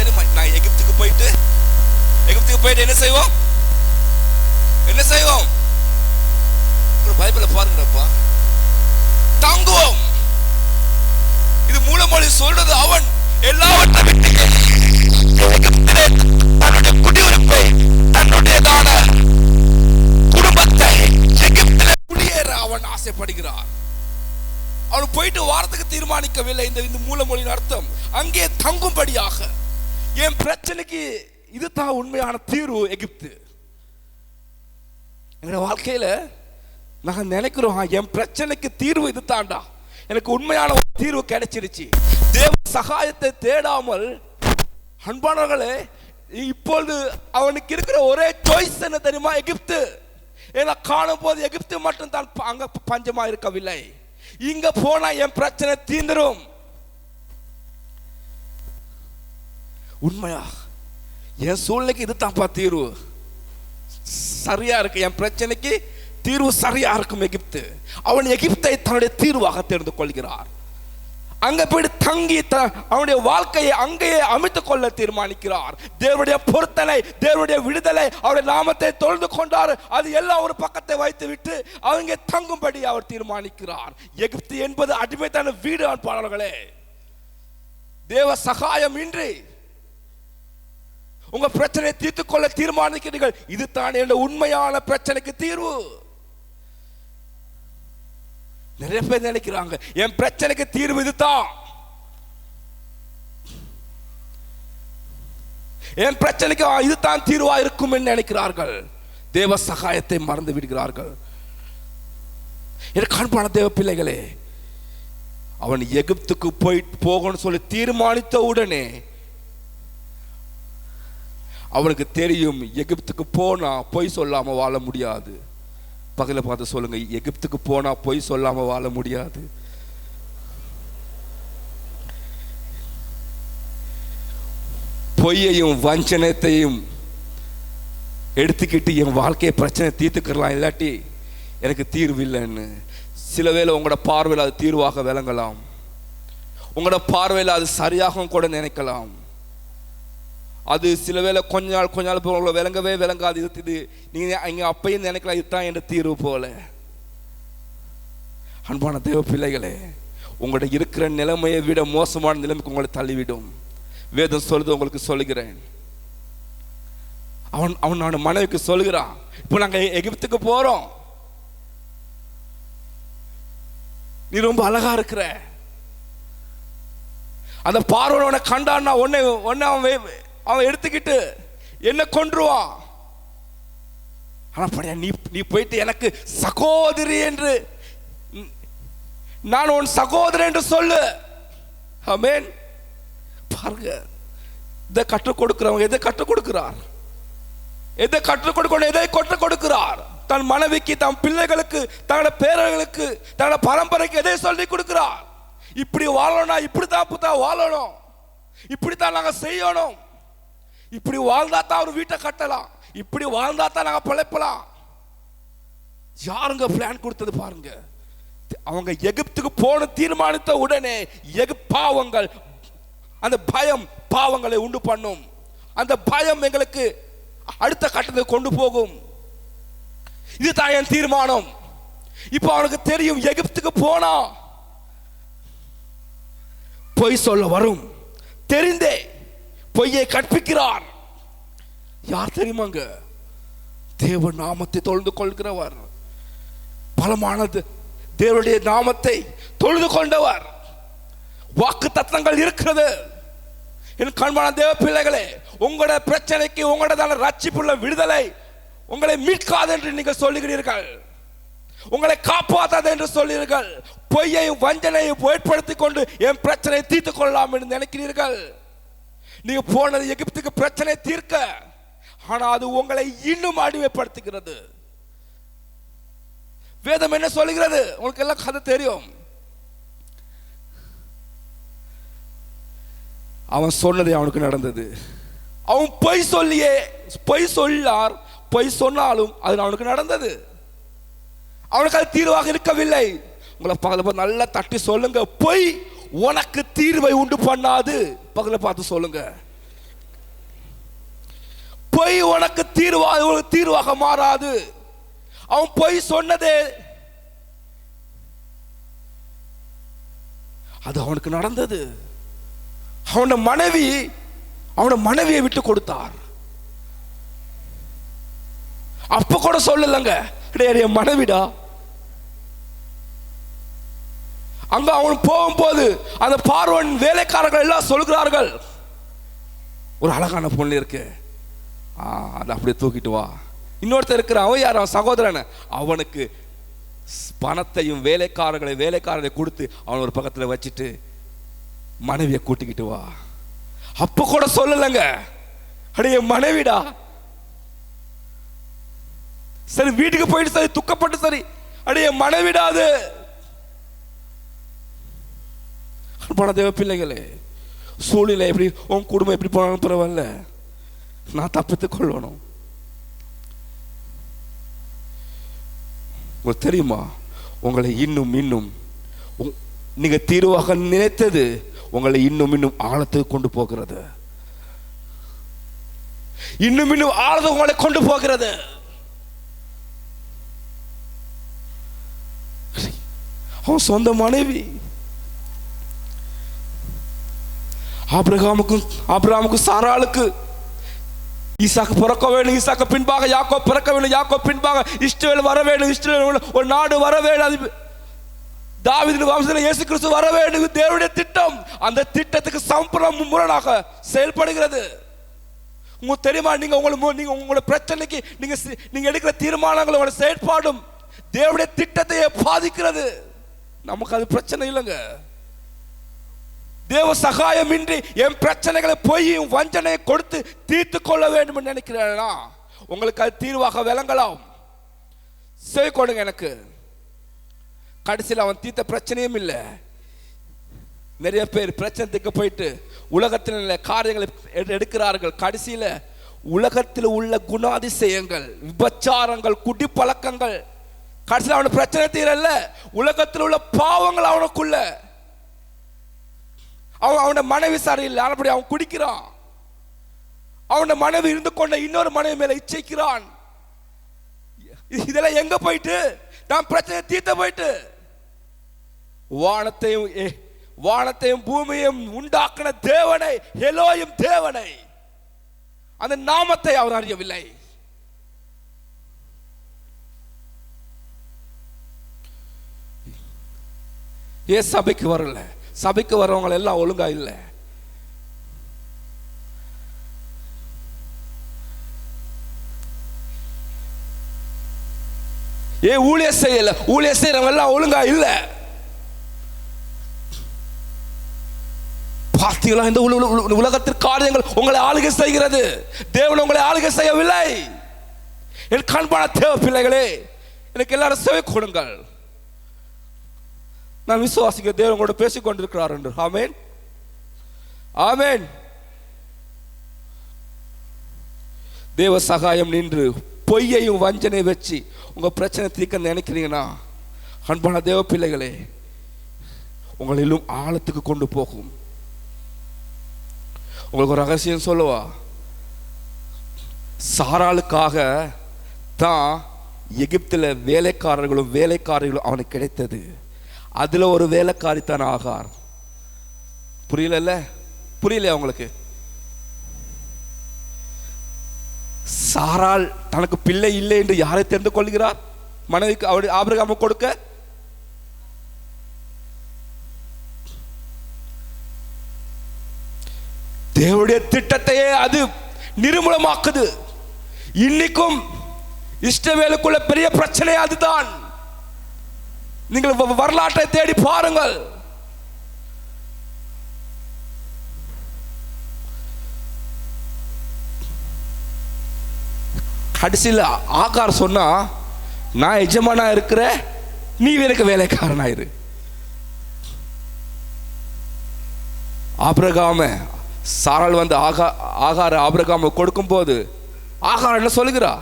தெரியுமா? நான் எகிப்துக்கு போயிட்டு என்ன செய்வோம்? பைபிளை பாருங்கப்பா. தங்குவோம். இது மூலமொழி சொல்றது. அவன் எல்லாவற்றையும் தன்னுடைய குடியிருப்பை, தன்னுடையதான குடும்பத்தை எகிப்திலே குடியேற அவன் ஆசைப்படுகிறார். அவன் போயிட்டு வாரத்துக்கு தீர்மானிக்கவில்லை. இந்த மூலமொழியின் அர்த்தம் அங்கே தங்கும்படியாக. என் பிரச்சனைக்கு இதுதான் உண்மையான தீர்வு. எகிப்து எங்க வாழ்க்கையில நாங்க நினைக்கிறோம், என் பிரச்சனைக்கு தீர்வு இது தாண்டா, எனக்கு உண்மையான ஒரு தீர்வு கிடைச்சிருச்சு. தேவ சகாயத்தை தேடாமல், அன்பானவர்களே, இப்பொழுது அவனுக்கு இருக்கிற ஒரே சாய்ஸ் என்ன தெரியுமா? எகிப்து. ஏன்னா காணும் போது எகிப்து மட்டும் தான் அங்க பஞ்சமா இருக்கவில்லை. இங்க போனா என் பிரச்சனை தீர்ந்துரும். உண்மையா என் சூழ்நிலைக்கு இது தான்ப்பா தீர்வு, சரியா இருக்கு. என் பிரச்சனைக்கு தீர்வு சரியா இருக்கும். எகிப்து. அவன் எகிப்தை தன்னுடைய தீர்வாக தெரிந்து கொள்கிறார். அங்க போய் தங்கி அவனுடைய வாழ்க்கையை அங்கேயே அமைத்துக் கொள்ள தீர்மானிக்கிறார். தேவனுடைய பொருத்தனை, தேவனுடைய விடுதலை, அவருடைய நாமத்தை தொழுது கொண்டார். அது எல்லாம் ஒரு பக்கத்தை வைத்து விட்டு அவங்க தங்கும்படி அவர் தீர்மானிக்கிறார். எகிப்து என்பது அடிமைத்தான வீடு. அன்பாளர்களே, தேவ சகாயம் இன்றி உங்க பிரச்சனையை தீர்த்துக் கொள்ள தீர்மானிக்கிறீர்கள். இது தான் என்னுடைய உண்மையான பிரச்சனைக்கு தீர்வு. நிறைய பேர் நினைக்கிறாங்க, என் பிரச்சனைக்கு தீர்வு இதுதான், என் பிரச்சனைக்கு இதுதான் தீர்வா இருக்கும் என்று நினைக்கிறார்கள். தேவ சகாயத்தை மறந்து விடுகிறார்கள். எனக்கு அன்பான தேவ பிள்ளைகளே, அவன் எகிப்துக்கு போகணும்னு சொல்லி தீர்மானித்த உடனே அவனுக்கு தெரியும், எகிப்துக்கு போனா பொய் சொல்லாம வாழ முடியாது. பகல பார்த்து சொல்லுங்க, எகிப்துக்கு போனா பொய் சொல்லாம வாழ முடியாது. பொய்யையும் வஞ்சனத்தையும் எடுத்துக்கிட்டு என் வாழ்க்கையை பிரச்சனை தீர்த்துக்கலாம், இல்லாட்டி எனக்கு தீர்வு இல்லைன்னு. சில வேளை உங்களோட பார்வையில் அது தீர்வாக விளங்கலாம், உங்களோட பார்வையில் அது சரியாகவும் கூட நினைக்கலாம். அது சில வேளை கொஞ்ச நாள் உங்களை விளங்கவே விளங்காது. இது நீங்க அங்க அப்பையும் நினைக்கலாம் இதுதான் என்ற தீர்வு போல. அன்பான தேவ பிள்ளைகளே, உங்களுடைய இருக்கிற நிலைமையை விட மோசமான நிலைமைக்கு உங்களை தள்ளிவிடும். வேதம் சொல்லுது, உங்களுக்கு சொல்லுகிறேன். அவன் மனைவிக்கு சொல்லுகிறான், இப்போ நாங்க எகிப்துக்கு போறோம், நீ ரொம்ப அழகா இருக்கிற. அந்த பார்வனை கண்டான்னா உன்னை அவன் எடுத்துக்கிட்டு என்ன கொன்றுவான். ஆனா நீ போயிட்டு எனக்கு சகோதரி என்று, நான் உன் சகோதரன் என்று சொல்லு. ஆமென். பாருங்க, இதை கற்றுக் கொடுக்கிறவங்க எதை கற்றுக் கொடுக்கிறார்? எதை கற்றுக் கொடுக்கணும்? எதை கற்றுக் கொடுக்கிறார்? தன் மனைவிக்கு, தன் பிள்ளைகளுக்கு, தன்னோட பேரர்களுக்கு, தன்னோட பரம்பரைக்கு எதை சொல்லி கொடுக்கிறார்? இப்படி வாழணும், இப்படித்தான் வாழணும், இப்படித்தான் நாங்க செய்யணும், இப்படி வாழ்ந்தா தான் ஒரு வீட்டை கட்டலாம், இப்படி வாழ்ந்தா தான் நாங்க பிழைப்பலாம். யாருங்க பிளான் கொடுத்தது? பாருங்க, அவங்க எகிப்துக்கு போன தீர்மானித்த உடனே பாவங்கள், அந்த பயம் பாவங்களை உண்டு பண்ணும். அந்த பயம் எங்களுக்கு அடுத்த கட்டத்துக்கு கொண்டு போகும். இதுதான் என் தீர்மானம். இப்ப அவனுக்கு தெரியும், எகிப்துக்கு போனா பொய் சொல்ல வரும். தெரிந்தே பொய்யை கற்பிக்கிறார். யார் தெரியுமாங்க? தேவ நாமத்தை தொழுது கொள்கிறவர், பலமானது தேவனுடைய நாமத்தை தொழுது கொண்டவர். வாக்கு தத்தங்கள் இருக்கிறது. என் கண்மான தேவ பிள்ளைகளே, உங்களோட பிரச்சனைக்கு, உங்களோட ரட்சிப்புள்ள விடுதலை உங்களை மீட்காது என்று நீங்கள் சொல்லுகிறீர்கள், உங்களை காப்பாற்றாது என்று சொல்லுகிறீர்கள். பொய்யையும் வஞ்சனையும் ஏற்படுத்திக் கொண்டு என் பிரச்சனை தீர்த்துக் கொள்ளலாம் என்று நினைக்கிறீர்கள். நீங்க போனது எகிப்துக்கு பிரச்சனை தீர்க்க, ஆனா அது உங்களை இன்னும் அடிமைப்படுத்துகிறது. வேதம் என்ன சொல்லுகிறது? உங்களுக்கு எல்லாம் கதை தெரியும். அவன் சொன்னதே அவனுக்கு நடந்தது. அவன் பொய் சொன்னாலும் அது அவனுக்கு நடந்தது. அவனுக்கு அது தீர்வாக இருக்கவில்லை. உங்களை பகல நல்லா தட்டி சொல்லுங்க, பொய் உனக்கு தீர்வை உண்டு பண்ணாது. பகல பார்த்து சொல்லுங்க, பொய் உனக்கு தீர்வாக மாறாது. அவன் பொய் சொன்னதே அது அவனுக்கு நடந்தது. அவனோட மனைவியை விட்டு கொடுத்தார். அப்ப கூட சொல்லலங்க, என் மனைவிடா. அங்க அவன் போகும்போது அந்த பார்வன் வேலைக்காரர்கள் எல்லாம் சொல்கிறார்கள், ஒரு அழகான பொண்ணு இருக்கு, அதை அப்படியே தூக்கிட்டு வா. இன்னொருத்தர் இருக்கிற, அவன் யார்? அவன் சகோதரன். அவனுக்கு பணத்தையும் வேலைக்காரர்களை கொடுத்து அவன் ஒரு பக்கத்தில் வச்சுட்டு மனைவியை கூட்டிக்கிட்டு வா. அப்ப கூட சொல்லலங்க, அடைய மனைவிடா. சரி, வீட்டுக்கு போயிட்டு சரி, துக்கப்பட்டு சரி, அடைய மனைவிடாது. பண தேவ பிள்ளைகளே, சூழ்நிலை எப்படி, உன் குடும்பம் எப்படி போனாலும் பரவாயில்ல, நான் தப்பித்துக் கொள்ளணும். உங்களுக்கு தெரியுமா, உங்களை இன்னும் நீங்க தீர்வாக நினைத்தது உங்களை இன்னும் ஆழத்துக்கு கொண்டு போகிறது. இன்னும் ஆழத்துக்கு உங்களை கொண்டு போகிறது. அவன் சொந்த மனைவி. ஆபிரகாமுக்கும் சாராளுக்கு ஈசாக்கு பிறக்க வேண்டும், ஈசாக்கு பின்பாக யாக்கோப் பிறக்க வேண்டும், யாக்கோப் பின்பாக இஸ்ரவேல் வர வேண்டும், இஸ்ரவேல் ஒரு நாடு வர வேண்டும், தாவீதின் வம்சத்தில் இயேசு கிறிஸ்து வர வேண்டும். தேவனுடைய திட்டம். அந்த திட்டத்துக்கு சம்பூர்ண முரணாக செயல்படுகிறது. உங்களுக்கு தெரியுமா, நீங்க உங்களோட பிரச்சனைக்கு நீங்க எடுக்கிற தீர்மானங்கள், உங்களோட செயற்பாடும் தேவனுடைய திட்டத்தை பாதிக்கிறது. நமக்கு அது பிரச்சனை இல்லைங்க. தேவ சகாயம் இன்றி என் பிரச்சனைகளை பொய்யும் வஞ்சனையை கொடுத்து தீர்த்து கொள்ள வேண்டும் என்று நினைக்கிறேன்னா உங்களுக்கு அது தீர்வாக விளங்கலாம். செவி கொடுங்க எனக்கு. கடைசியில் அவன் தீர்த்த பிரச்சனையும் இல்லை. நிறைய பேர் பிரச்சனைக்கு போயிட்டு உலகத்தில் காரியங்களை எடுக்கிறார்கள். கடைசியில் உலகத்தில் உள்ள குணாதிசயங்கள், விபச்சாரங்கள், குடிப்பழக்கங்கள், கடைசியில் அவனுக்கு பிரச்சனை தீரல்ல, உலகத்தில் உள்ள பாவங்கள் அவனுக்குள்ள. அவனோட மனைவி சரியில்லை, அப்படி அவன் குடிக்கிறான். அவனோட மனைவி இருந்து கொண்ட இன்னொரு மனைவி மேல இச்சைக்கிறான். இதெல்லாம் எங்க போயிட்டு நான் பிரச்சனை தீர்த்த போயிட்டு வானத்தையும் பூமியையும் உண்டாக்கின தேவனை, எலோயும் தேவனை, அந்த நாமத்தை அவர் அறியவில்லை. ஏன் சபைக்கு வரல? சபைக்கு வர்றவங்க எல்லாம் ஒழுங்கா இல்லை. ஏன் ஊழியர் செய்யல? ஊழியர் செய்யறவங்க எல்லாம் ஒழுங்கா இல்ல. பார்த்தீங்களா, இந்த உலகத்திற்கு காரியங்கள் உங்களை ஆளுகை செய்கிறது. தேவன் உங்களை ஆளுகை செய்யவில்லை. என் கண்பான தேவ பிள்ளைகளே, எனக்கு எல்லாரும் செவி கொடுங்கள். நான் விசுவாசிக்க தேவன் உங்களோட பேசிக் கொண்டிருக்கிறார் என்று. ஆமென், ஆமென். தேவ சகாயம் நின்று பொய்யையும் வஞ்சனை வச்சு உங்க பிரச்சனை தீர்க்க நினைக்கிறீங்கன்னா, அன்பான தேவ பிள்ளைகளே, உங்களிலும் ஆழத்துக்கு கொண்டு போகும். உங்களுக்கு ஒரு ரகசியம் சொல்லவா? சாராளுக்காக தான் எகிப்தில் வேலைக்காரர்களும் அவனுக்கு கிடைத்தது. அதுல ஒரு வேலைக்காரி தான் ஆகார். புரியல உங்களுக்கு? சாராள் தனக்கு பிள்ளை இல்லை என்று யாரை தெரிந்து கொள்கிறார்? மனைவிக்கு ஆபிரகாம் கொடுக்க. தேவனுடைய திட்டத்தையே அது நிர்மூலமாக்குது. இன்னைக்கும் இஸ்ரவேலுக்குள்ள பெரிய பிரச்சனை அதுதான். நீங்கள் வரலாற்றை தேடி பாருங்கள். கடைசியில் ஆகார் சொன்னா, நான் எஜமானா இருக்கிற, நீ எனக்கு வேலைக்காரனாயிரு. ஆபிரகாம சாராள் வந்து ஆகார ஆபிரகாம கொடுக்கும் போது ஆகார் என்ன சொல்லுகிறா?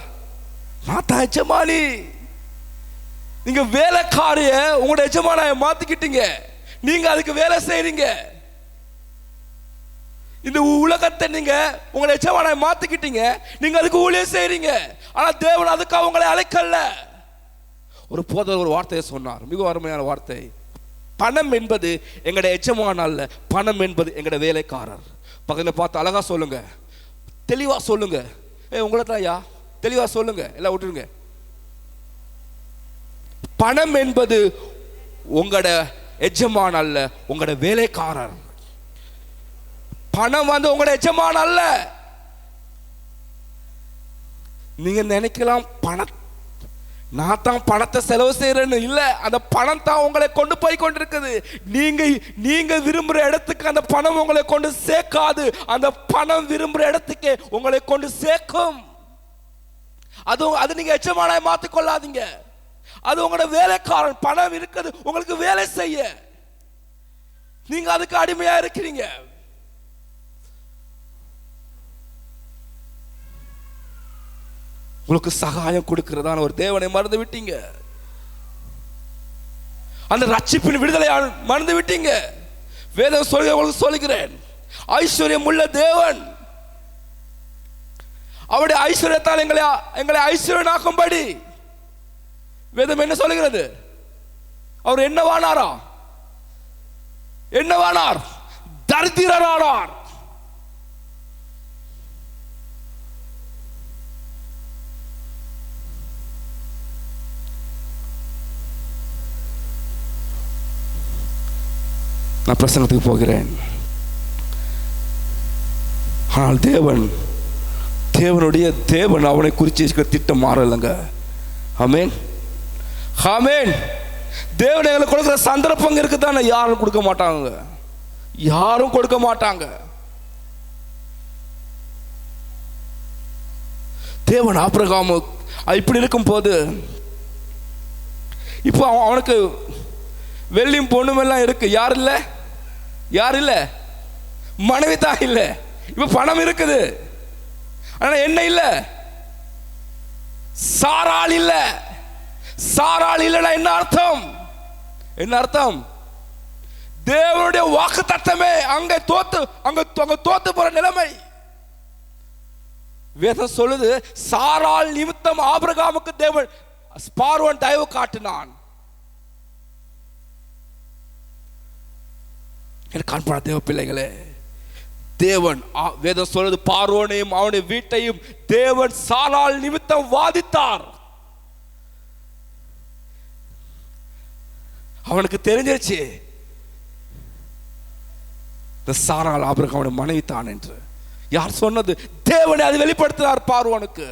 நான் தான் எஜமானி. நீங்க வேலைக்காரிய உங்களோட எஜமானாய மாத்திக்கிட்டீங்க. நீங்க அதுக்கு வேலை செய்றீங்க. இந்த உலகத்தை நீங்க உங்களை எஜமானாய மாத்திக்கிட்டீங்க. நீங்க அதுக்கு ஊழியம் செய்றீங்க. ஆனா தேவன் அதுக்காக உங்களை அழைக்கல. ஒரு போதர் ஒரு வார்த்தையை சொன்னார், மிக அருமையான வார்த்தை. பணம் என்பது எங்கட எஜமான அல்ல, பணம் என்பது எங்கட வேலைக்காரர். பக்கத்தில் பார்த்து அழகா சொல்லுங்க, தெளிவா சொல்லுங்க. உங்களை தான் ஐயா, தெளிவா சொல்லுங்க, எல்லாம் விட்டுருங்க. பணம் என்பது உங்களோட எஜமான அல்ல, உங்களோட வேலைக்காரர். பணம் வந்து உங்களோட எஜமான அல்ல. நீங்க நினைக்கலாம் நான் தான் பணத்தை செலவு செய்யறேன்னு. இல்ல, அந்த பணம் தான் உங்களை கொண்டு போய் கொண்டிருக்குது. நீங்க விரும்புற இடத்துக்கு அந்த பணம் உங்களை கொண்டு சேர்க்காது. அந்த பணம் விரும்புற இடத்துக்கு உங்களை கொண்டு சேர்க்கும். அது நீங்க எஜமானாய மாத்திக் கொள்ளாதீங்க. அது உங்களோட வேலைக்காரன். பணம் இருக்குது உங்களுக்கு வேலை செய்ய. நீங்க அதுக்கு அடிமையா இருக்கிறீங்க. உங்களுக்கு சகாயம் கொடுக்கிறதான ஒரு தேவனை மறந்து விட்டீங்க. அந்த ரட்சிப்பின் விடுதலை மறந்து விட்டீங்க. வேதம் உங்களுக்கு சொல்லுகிறேன், ஐஸ்வர்யம் உள்ள தேவன் அவருடைய ஐஸ்வர்யத்தால் எங்களை ஐஸ்வர்யனாக்கும்படி வேதம் என்ன சொல்லுகிறது? அவர் என்னவானார்? தரித்திரரானார். நான் பிரசங்கத்துக்கு போகிறேன். ஆனால் தேவன் அவனை குறித்து இருக்கிற திட்டம் மாறலைங்க. ஆமென், ஆமென். தேவன் எங்களுக்கு கொடுக்குற சந்தர்ப்பங்க இருக்குதானே, யாரும் கொடுக்க மாட்டாங்க. தேவன் ஆபிரகாம் இப்படி இருக்கும் போது, இப்போ அவனுக்கு வெள்ளியும் பொண்ணும் எல்லாம் இருக்கு. யார் இல்ல? மனைவி தான் இல்ல. இப்ப பணம் இருக்குது, ஆனா என்ன இல்ல? சாராள் இல்ல. சாராள் இல்லைன்னா என்ன அர்த்தம்? தேவனுடைய வாக்கு தத்தமே அங்க தோத்து போற நிலைமை. வேதம் சொல்லுது, சாராள் நிமித்தம் ஆபிரகாமுக்கு தேவன் பார்வோன் தயவு காட்டினான். காண்பான தேவ பிள்ளைகளே, தேவன் வேதம் சொல்றது, பார்வோனையும் அவனுடைய வீட்டையும் தேவன் சாராள் நிமித்தம் வாதித்தார். அவனுக்கு தெரிஞ்சிருச்சு இந்த சாராள் ஆபிரகாமுடைய மனைவி தான் என்று. யார் சொன்னது? தேவனை அது வெளிப்படுத்தினார் பார்வோனுக்கு.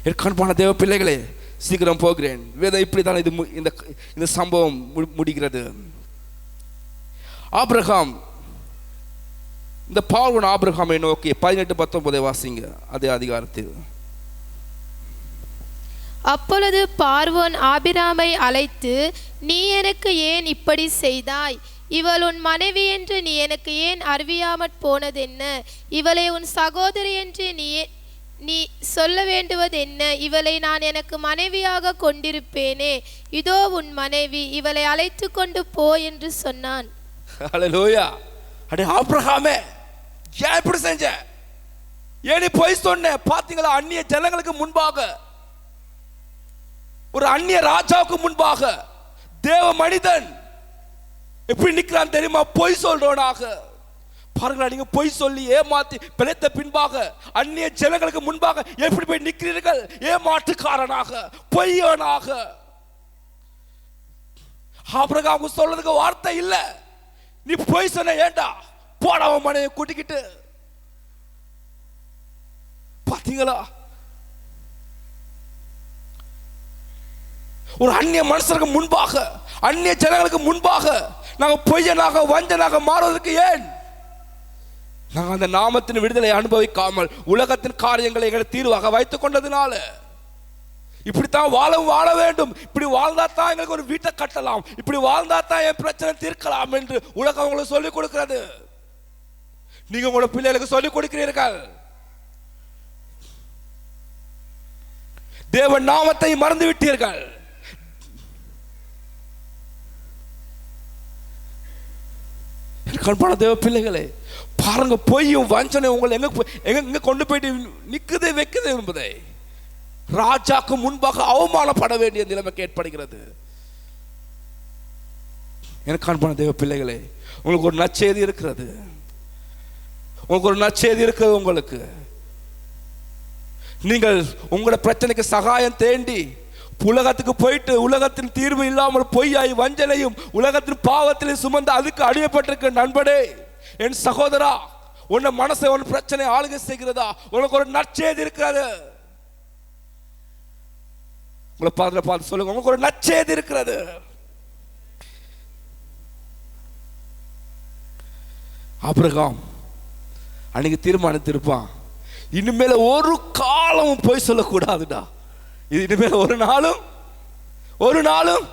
என் கண்பான தேவ பிள்ளைகளே, சீக்கிரம் போகிறேன். வேதம் இப்படி தான் இந்த சம்பவம் முடிகிறது. ஆபிரகாம், இந்த பார்வோன் ஆபிரகாமை நோக்கி 18-19 வாசிங்க அதே அதிகாரத்தில். அப்பொழுது பார்வோன் ஆபிராமை அழைத்து, நீ எனக்கு ஏன் இப்படி செய்தாய்? இவள் உன் மனைவி என்று நீ எனக்கு ஏன் அறிவியாமற் போனதென்ன? இவளை உன் சகோதரி என்று நீ சொல்ல வேண்டுவதென்ன? இவளை நான் எனக்கு மனைவியாக கொண்டிருப்பேனே. இதோ உன் மனைவி, இவளை அழைத்து கொண்டு போ என்று சொன்னான். ஹல்லேலூயா. அடே ஆபிரகாமே, ஏன் இப்படி செஞ்ச? ஏன் நீ பொய் சொன்ன? பாத்தீங்களா, அந்நிய ஜனங்களுக்கு முன்பாக, ஒரு அந்நிய ராஜாவுக்கு முன்பாக தேவ மனிதன் எப்படி நிற்கிறான் தெரியுமா? பொய் சொல்றவனாக. பாருங்களா, நீங்க பொய் சொல்லி ஏமாத்தி பிழைத்த பின்பாக அந்நிய ஜனங்களுக்கு முன்பாக எப்படி போய் நிற்கிறீர்கள்? ஏமாற்றுக்காரனாக, பொய்யவனாக. ஆபிரகாம் சொல்றதுக்கு வார்த்தை இல்ல. நீ பொய் சொன்ன, ஏண்டா போடாம மனையை கூட்டிக்கிட்டு. பாத்தீங்களா, ஒரு அந்நிய மனுஷருக்கு முன்பாக, அந்நிய ஜனங்களுக்கு முன்பாக நாங்க பொய்யனாக வஞ்சனாக மாறுவதற்கு ஏன்? நாங்கள் அந்த நாமத்தின் விடுதலை அனுபவிக்காமல் உலகத்தின் காரியங்களை எங்களை தீர்வாக வைத்துக் கொண்டதுனால, இப்படித்தான் வாழ வேண்டும், இப்படி வாழ்ந்தா தான் எங்களுக்கு ஒரு வீட்டை கட்டலாம், இப்படி வாழ்ந்தா தான் என் பிரச்சனை தீர்க்கலாம் என்று உலகம் உங்களுக்கு சொல்லிக் கொடுக்கிறது. நீங்க உங்களோட பிள்ளைகளுக்கு சொல்லிக் கொடுக்கிறீர்கள். தேவன் நாமத்தை மறந்து விட்டீர்கள். கண்பான தேவ பிள்ளைகளே, பாருங்க, பொய்யும் வஞ்சனை உங்களை எங்க கொண்டு போயிட்டு நிக்குது வைக்குது என்பதை. ராஜாக்கு முன்பாக அவமானப்பட வேண்டிய நிலைமை ஏற்படுகிறது. எனக்கு கண்பான தேவ பிள்ளைகளே, உங்களுக்கு ஒரு நற்செய்தி இருக்கிறது. உங்களுக்கு நீங்கள் உங்களோட பிரச்சனைக்கு சகாயம் தேண்டி உலகத்துக்கு போயிட்டு உலகத்தின் தீர்வு இல்லாமல் பொய்யாய் வஞ்சனையும் உலகத்தின் பாவத்திலே சுமந்து அதுக்கு அடிமைப்பட்டிருக்க நண்பனே, என் சகோதரா, உன்ன மனசை உன் பிரச்சனை ஆளுகை செய்கிறதா? உனக்கு ஒரு நற்செய்தி இருக்கிறது. உங்களை பார்த்து சொல்லுங்க, உங்களுக்கு ஒரு நற்செய்தி இருக்கிறது. ஆபிரகாம் அன்னைக்கு தீர்மானித்திருப்பான், இனிமேல ஒரு காலமும் பொய் சொல்லக்கூடாதுடா. இது இனிமேல் ஒரு நாளும்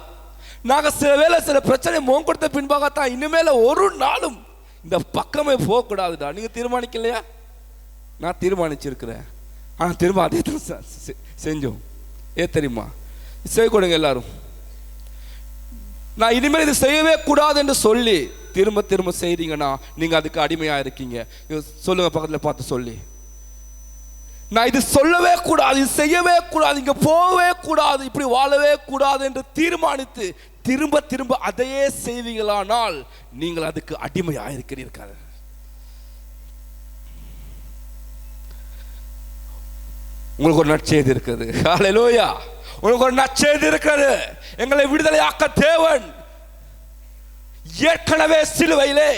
நாங்க சில பிரச்சனை மோகம் கொடுத்த பின்பாகத்தான் இனிமேல ஒரு நாளும் இந்த பக்கமே போகக்கூடாதுடா. நீங்க தீர்மானிக்கலையா? நான் தீர்மானிச்சிருக்கிறேன். ஆனா திரும்ப அதே செஞ்சோம். தெரியுமா? செய்ய கொடுங்க எல்லாரும். நான் இனிமேல் இது செய்யவே கூடாது என்று சொல்லி திரும்ப செய்றீங்கன்னா நீங்க அதுக்கு அடிமையா இருக்கீங்க. சொல்லுங்க, பக்கத்துல பார்த்து சொல்லி, நான் இது சொல்லவே கூடாது, இது செய்யவே கூடாது, இங்க போகவே கூடாது, இப்படி வாழவே கூடாது என்று தீர்மானித்து திரும்ப அதையே செய்வீங்களானால் நீங்கள் அதுக்கு அடிமையாயிருக்கிறீர்கள். உங்களுக்கு ஒரு நற்செய்தி இருக்குது. ஹல்லேலூயா. உங்களுக்கு ஒரு நற்செய்தி இருக்கிறது. எங்களை விடுதலையாக்க தேவன் ஏற்கனவே சிலுவையிலே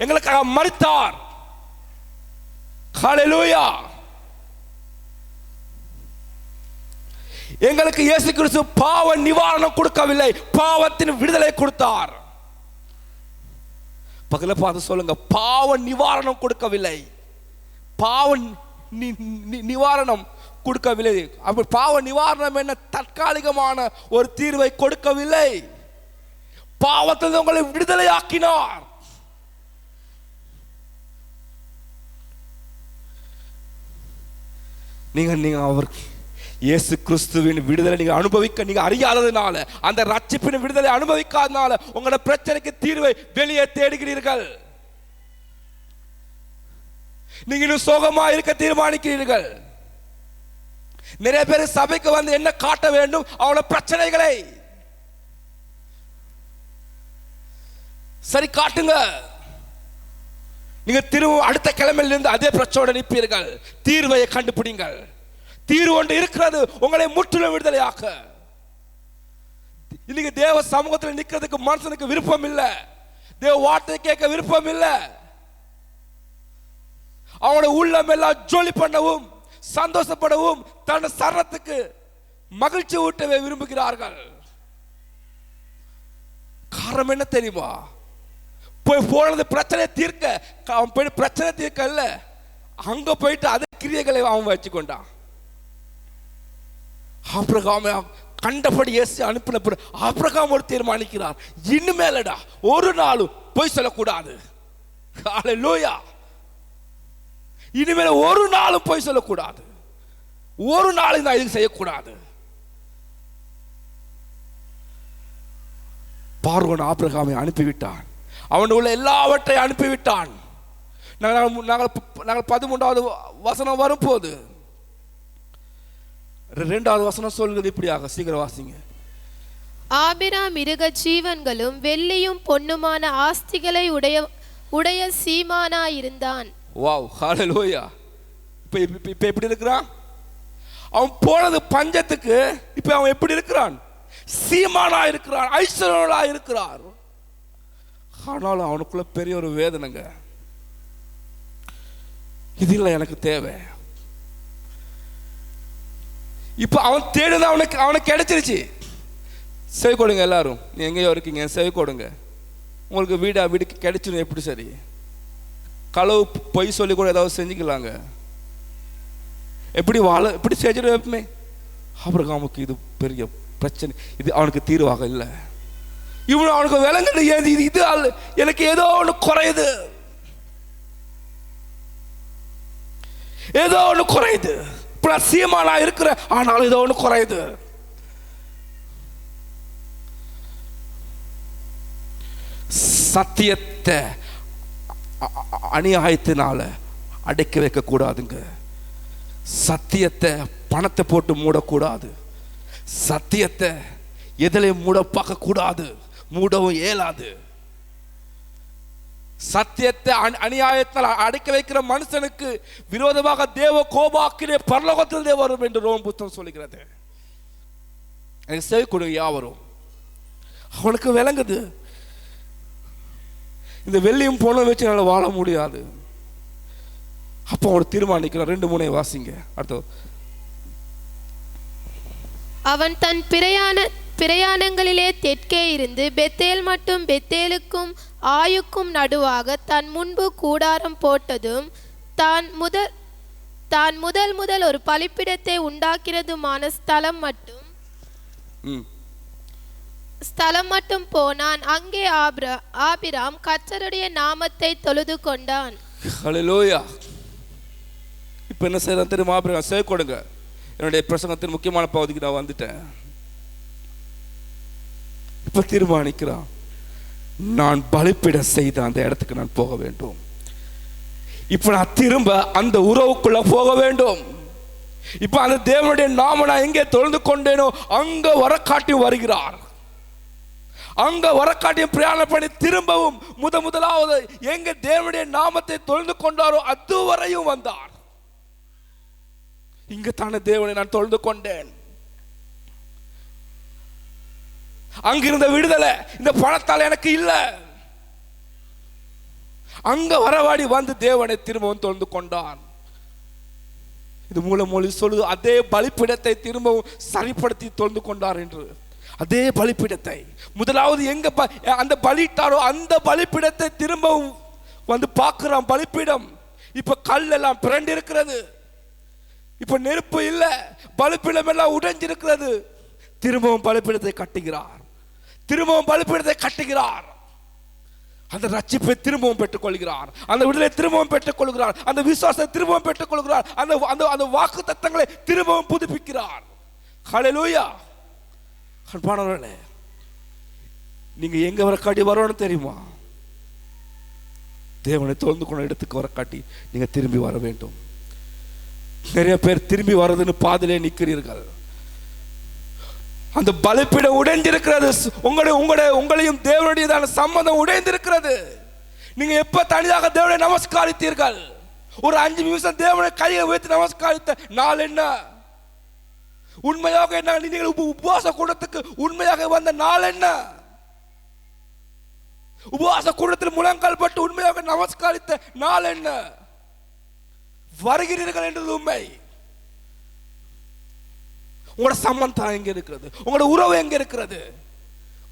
எங்களுக்காக மரித்தார். ஹல்லேலூயா. எங்களுக்கு இயேசு கிறிஸ்து பாவ நிவாரணம் கொடுக்கவில்லை, பாவத்தின் விடுதலை கொடுத்தார். பக்கத்துல பார்த்து சொல்லுங்க, பாவ நிவாரணம் கொடுக்கவில்லை, பாவ நிவாரணம் கொடுக்கவில்லை. அப்ப பாவ நிவாரணம் என்ன? தற்காலிகமான ஒரு தீர்வை கொடுக்கவில்லை, பாவத்தில் உங்களை விடுதலையாக்கினார். நீங்க அவர் இயேசு கிறிஸ்துவின் விடுதலை நீங்க அனுபவிக்க நீங்க அறியாததுனால, அந்த ரட்சிப்பின் விடுதலை அனுபவிக்காதனால உங்களோட பிரச்சனைக்கு தீர்வை வெளியே தேடுகிறீர்கள். நீங்க இன்னும் சோகமா இருக்க தீர்மானிக்கிறீர்கள். நிறைய பேர் சபைக்கு வந்து என்ன காட்ட வேண்டும்? அவங்களோட பிரச்சனைகளை சரி காட்டுங்க. நீங்க திரும்ப அடுத்த கிழமையிலிருந்து அதே பிரச்சனையோட நிற்பீர்கள். தீர்வை கண்டுபிடிங்கள். தீர்வு ஒன்று இருக்கிறது, உங்களை முற்றிலும் விடுதலையாக்க. இன்னைக்கு தேவ சமூகத்தில் நிற்கிறதுக்கு மனுஷனுக்கு விருப்பம் இல்லை, தேவ வார்த்தை கேட்க விருப்பம் இல்லை. அவனோட உள்ளம் எல்லாம் ஜொலி பண்ணவும், சந்தோஷப்படவும் தன் சரத்துக்கு மகிழ்ச்சி ஊட்டவே விரும்புகிறார்கள். காரணம் என்ன தெரியுமா? போனது பிரச்சனை தீர்க்க, அவன் பிரச்சனை தீர்க்க இல்ல, அங்க போயிட்டு அதே கிரியைகளை அவன் வச்சு கொண்டான். ஆபிரகாமை கண்டபடி இயேசு அனுப்பின பிறகு ஆபிரகாம் ஒரு தீர்மானிக்கிறார், இனிமேலடா ஒரு நாளும் போய் சொல்லக்கூடாது. ஹல்லேலூயா. இனிமேல ஒரு நாளும் போய் சொல்லக்கூடாது, ஒரு நாளும் நான் இது செய்யக்கூடாது. பார்வோன் ஆபிரகாமை அனுப்பிவிட்டான், அவன் உள்ள எல்லாவற்றையும் அனுப்பிவிட்டான். நாங்கள் 13வது வசனம் வரும்போது 2வது வசனம் சொல்கிறது இப்படியாக, சீக்கிரம் வாசிங்க. ஆபிராம் மிருக ஜீவன்களும் வெள்ளியும் பொன்னுமான ஆஸ்திகளை உடைய சீமானா இருந்தான். வாவ், ஹல்லேலூயா. இப்ப எப்படி இருக்கிறான்? அவன் போனது பஞ்சத்துக்கு, இப்ப அவன் எப்படி இருக்கிறான்? சீமானா இருக்கிறான், ஐஸ்வர்யனா இருக்கிறார். ஆனாலும் அவனுக்குள்ள பெரிய ஒரு வேதனைங்க, இது இல்லை எனக்கு தேவை. இப்ப அவன் தேடுது, அவனுக்கு கிடைச்சிருச்சு. செவி கொடுங்க எல்லாரும், நீ எங்கேயோ இருக்கீங்க, செவி கொடுங்க. உங்களுக்கு வீடுக்கு கிடைச்சிடும். எப்படி சரி? களவு பொய் சொல்லி கூட ஏதாவது செஞ்சுக்கலாங்க. எப்படி வாழ, எப்படி செஞ்சிடும் எப்பவுமே. ஆபிரகாமுக்கு இது பெரிய பிரச்சனை, இது அவனுக்கு தீர்வாக இல்லை. இவன் அவனுக்கு விளங்குது, இது எனக்கு ஏதோ ஒன்று குறையுது, ஏதோ ஒன்று குறையுது. இப்ப சீமானா இருக்கிற, ஆனாலும் ஏதோ ஒன்று குறையுது. சத்தியத்தை அநியாயத்தினால அடைக்க வைக்க கூடாதுங்க. சத்தியத்தை பணத்தை போட்டு மூடக்கூடாது. சத்தியத்தை எதிலையும் மூட பார்க்க கூடாது, மூடவும் இயலாது. சத்தியத்தை அநியாயத்தால் அடைக்க வைக்கிற மனுஷனுக்கு விரோதமாக தேவ கோபாக்கிலே பரலோகத்தில் தேவ வரும் என்று ரோம புத்தகம் சொல்லுகிறது. எனக்கு செவி கொடுங்க யாவரும். அவனுக்கு விளங்குது, இந்த வெள்ளியும் பொண்ணை வச்சு என்னால் வாழ முடியாது. அப்போ அவன் தீர்மானிக்கிறான். 2-3 வாசிங்க. அடுத்த, அவன் தன் பிரயாணங்களிலே தெற்கே இருந்து பெத்தேல் மட்டும் பெத்தேலுக்கும் ஆயுக்கும் நடுவாக தன் முன்பு கூடாரம் போட்டதும் தான் முதல் ஒரு பலிப்பிடத்தை உண்டாக்கிறதுமான ஸ்தலம் மட்டும் போனான். அங்கே ஆபிராம் கர்த்தருடைய நாமத்தை தொழுது கொண்டான். ஹல்லேலூயா. இப்போ என்ன செய்யலாம் தெரியுமா? ஆபிரகாம் சேவை கொடுங்க. என்னுடைய பிரசங்கத்தின் முக்கியமான பகுதிக்கு நான் வந்துட்டேன். இப்ப தீர்மானிக்கிறான், நான் பலிப்பிட செய்த அந்த இடத்துக்கு நான் போக வேண்டும். இப்ப நான் திரும்ப அந்த உறவுக்குள்ள போக வேண்டும். இப்ப அந்த தேவனுடைய நாம நான் எங்கே தொழுது கொண்டேனோ அங்க வரக்காட்டி வருகிறார். அங்க வரக்காட்டியும் பிரயாணம் பண்ணி திரும்பவும் முதலாவது எங்க தேவனுடைய நாமத்தை தொழுது கொண்டாரோ அதுவரையும் வந்தார். இங்க தானே தேவனை நான் தொழுது கொண்டேன். அங்கிருந்த விடுதலை இந்த பணத்தால் எனக்கு இல்ல. அங்க வரவாடி வந்து தேவனை திரும்பவும் தொழுது கொண்டான். இது மூலமொழி சொல்லுது, அதே பலிப்பிடத்தை திரும்பவும் சரிப்படுத்தி தொழுது கொண்டார் என்று. அதே பலிப்பிடத்தை முதலாவது எங்க அந்த பலிட்டாரோ அந்த பலிப்பிடத்தை திரும்பவும் வந்து பார்க்கிறான். பலிப்பிடம் இப்ப கல் எல்லாம் பிறண்டு இருக்கிறது, இப்ப நெருப்பு இல்ல, பலிப்பிடம் எல்லாம் உடைஞ்சிருக்கிறது. திரும்பவும் பலிப்பிடத்தை கட்டுகிறார், திரும்பவும் பலிப்பிடத்தை கட்டுகிறார். அந்த ரட்சிப்பை திரும்பவும் பெற்றுக் கொள்கிறார், அந்த விடுதலை திரும்பவும் பெற்றுக் கொள்கிறார், அந்த விசுவாசத்தை திரும்பவும் பெற்றுக் கொள்கிறார், அந்த வாக்கு தத்தங்களை திரும்பவும் புதுப்பிக்கிறார். ஹல்லேலூயா. அன்பானவர்களே, நீங்க எங்க வர காட்டி வரணும் தெரியுமா? தேவனை தொழுது கொண்ட இடத்துக்கு வர காட்டி நீங்க திரும்பி வர வேண்டும். நிறைய பேர் திரும்பி வர்றதுன்னு பாதிலே நிற்கிறீர்கள். அந்த பலிப்பீடம் உடைந்திருக்கிறது. உங்களையும் தேவனுடையதான சம்பந்தம் உடைந்திருக்கிறது. நீங்க எப்ப தனியாக தேவனை நமஸ்காரித்தீர்கள்? ஒரு 5 நிமிஷம் தேவனை கையை வைத்து நமஸ்காரித்த நாள் என்ன? உண்மையாக என்ன? நீங்கள் உபவாச கூடத்துக்கு உண்மையாக வந்த நாள் என்ன? உபவாச கூடத்தில் முழங்கால் பட்டு உண்மையாக நமஸ்காரித்த நாள் என்ன? வருகிறீர்கள் என்றது உண்மை. உங்களோட சம்பந்தம் எங்க இருக்கிறது? உங்களோட உறவு எங்க இருக்கிறது?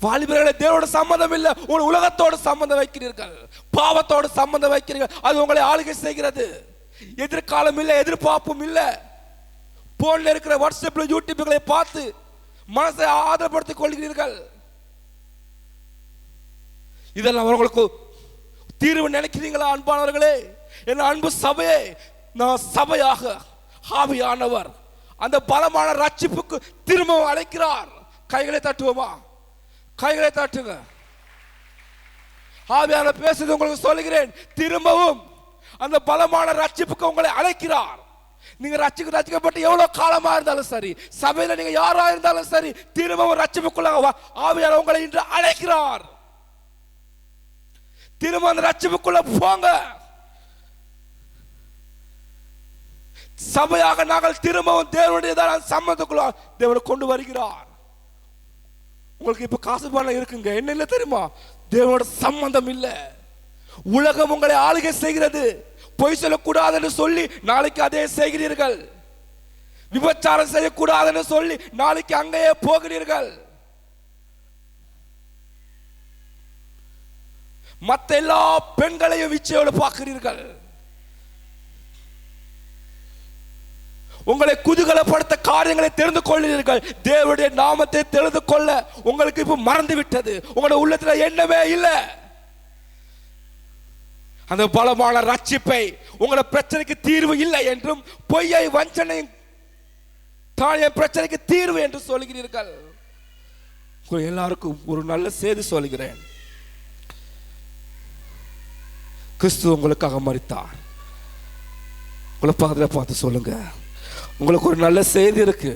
வாலிபர்களே, தேவனோட சம்பந்தம் இல்லை, உங்களோட உலகத்தோட சம்பந்தம் வைக்கிறீர்கள், பாவத்தோட சம்பந்தம் வைக்கிறீர்கள். அது உங்களை ஆளுகை செய்கிறது. எதிர்காலம் இல்லை, எதிர்பார்ப்பும் இல்லை. போன்ல இருக்கிற வாட்ஸ்அப்ல யூடியூப்களை பார்த்து மனசை ஆதரப்படுத்திக் கொள்கிறீர்கள். இதெல்லாம் அவர்களுக்கு தீர்வு நினைக்கிறீங்களா? அன்பானவர்களே, என் அன்பு சபையே, நான் சபையாக ஆவியானவர் அந்த பலமான ரட்சிப்புக்கு திரும்பவும் அழைக்கிறார். கைகளை தட்டுவோமா? கைகளை தட்டுங்க. ஆவியானவர் பேசுறது உங்களுக்கு சொல்லுகிறேன். திரும்பவும் அந்த பலமான ரட்சிப்புக்கு உங்களை அழைக்கிறார். நீங்க ரட்சிக்கப்பட்டு எவ்வளவு காலமா இருந்தாலும் சரி, சபையில நீங்க யாரா இருந்தாலும் சரி, திரும்பவும் ரட்சிப்புக்குள்ள ஆவியானவர் உங்களை இன்று அழைக்கிறார். திரும்ப அந்த ரட்சிப்புக்குள்ள போங்க. சபையாக நாங்கள் திரும்பவும் தேவனுடைய சம்பந்தத்துக்குள்ள தேவனை கொண்டு வருகிறார். உங்களுக்கு இப்ப காசு பணம் இருக்குங்க, என்ன இல்லை தெரியுமா? தேவனோட சம்பந்தம் இல்லை. உலகம் உங்களை ஆளுகை செய்கிறது. பொய் சொல்லக்கூடாது என்று சொல்லி நாளைக்கு அதே செய்கிறீர்கள். விபச்சாரம் செய்யக்கூடாது என்று சொல்லி நாளைக்கு அங்கேயே போகிறீர்கள். மற்ற எல்லா பெண்களையும் விச்சையோடு பார்க்கிறீர்கள். உங்களை குதூகலப்படுத்த காரியங்களை தெரிந்து கொள்கிறீர்கள். தேவனுடைய நாமத்தை தெரிந்து கொள்ள உங்களுக்கு இப்ப மறந்து விட்டது. உங்களுடைய உள்ளத்துல எண்ணமே இல்லை. அந்த பலமான ரட்சிப்பை, உங்களோட பிரச்சனைக்கு தீர்வு இல்லை என்றும், பொய்யை வஞ்சனை தான் என் பிரச்சனைக்கு தீர்வு என்று சொல்கிறீர்கள். எல்லாருக்கும் ஒரு நல்ல செய்தி சொல்கிறேன். கிறிஸ்து உங்களுக்காக மரித்தார். உங்களை பக்கத்தில் பார்த்து சொல்லுங்க, உங்களுக்கு ஒரு நல்ல செய்தி இருக்கு.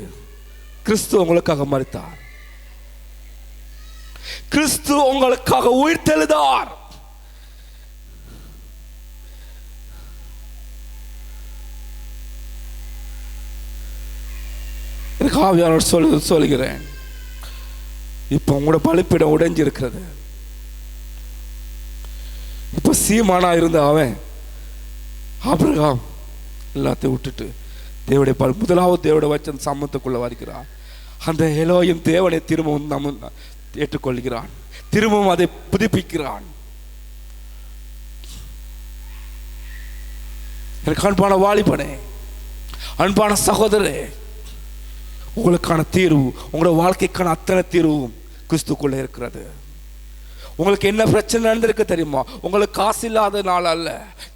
கிறிஸ்து உங்களுக்காக மரித்தார். கிறிஸ்து உங்களுக்காக உயிர்த்தெழுந்தார். எனக்கு ஆவியானவர் சொல்கிறேன், இப்ப உங்களோட பலிப்பீடம் உடைஞ்சு இருக்கிறது. இப்ப சீமானா இருந்த அவன் ஆபிரகாம் எல்லாத்தையும் விட்டுட்டு தேவடைய முதலாவது தேவடைய வச்ச சம்பந்தத்துக்குள்ள வருகிறான். அந்த எலோயும் தேவனை திரும்பவும் நம்ம ஏற்றுக்கொள்கிறான். திரும்பவும் அதை புதுப்பிக்கிறான். எனக்கு அன்பான வாலிபனே, அன்பான சகோதரே, உங்களுக்கான தீர்வு, உங்களோட வாழ்க்கைக்கான அத்தனை தீர்வும் கிறிஸ்துக்குள்ள இருக்கிறது. உங்களுக்கு என்ன பிரச்சனை நடந்திருக்கு தெரியுமா? உங்களுக்கு காசு இல்லாத நாள் அல்ல.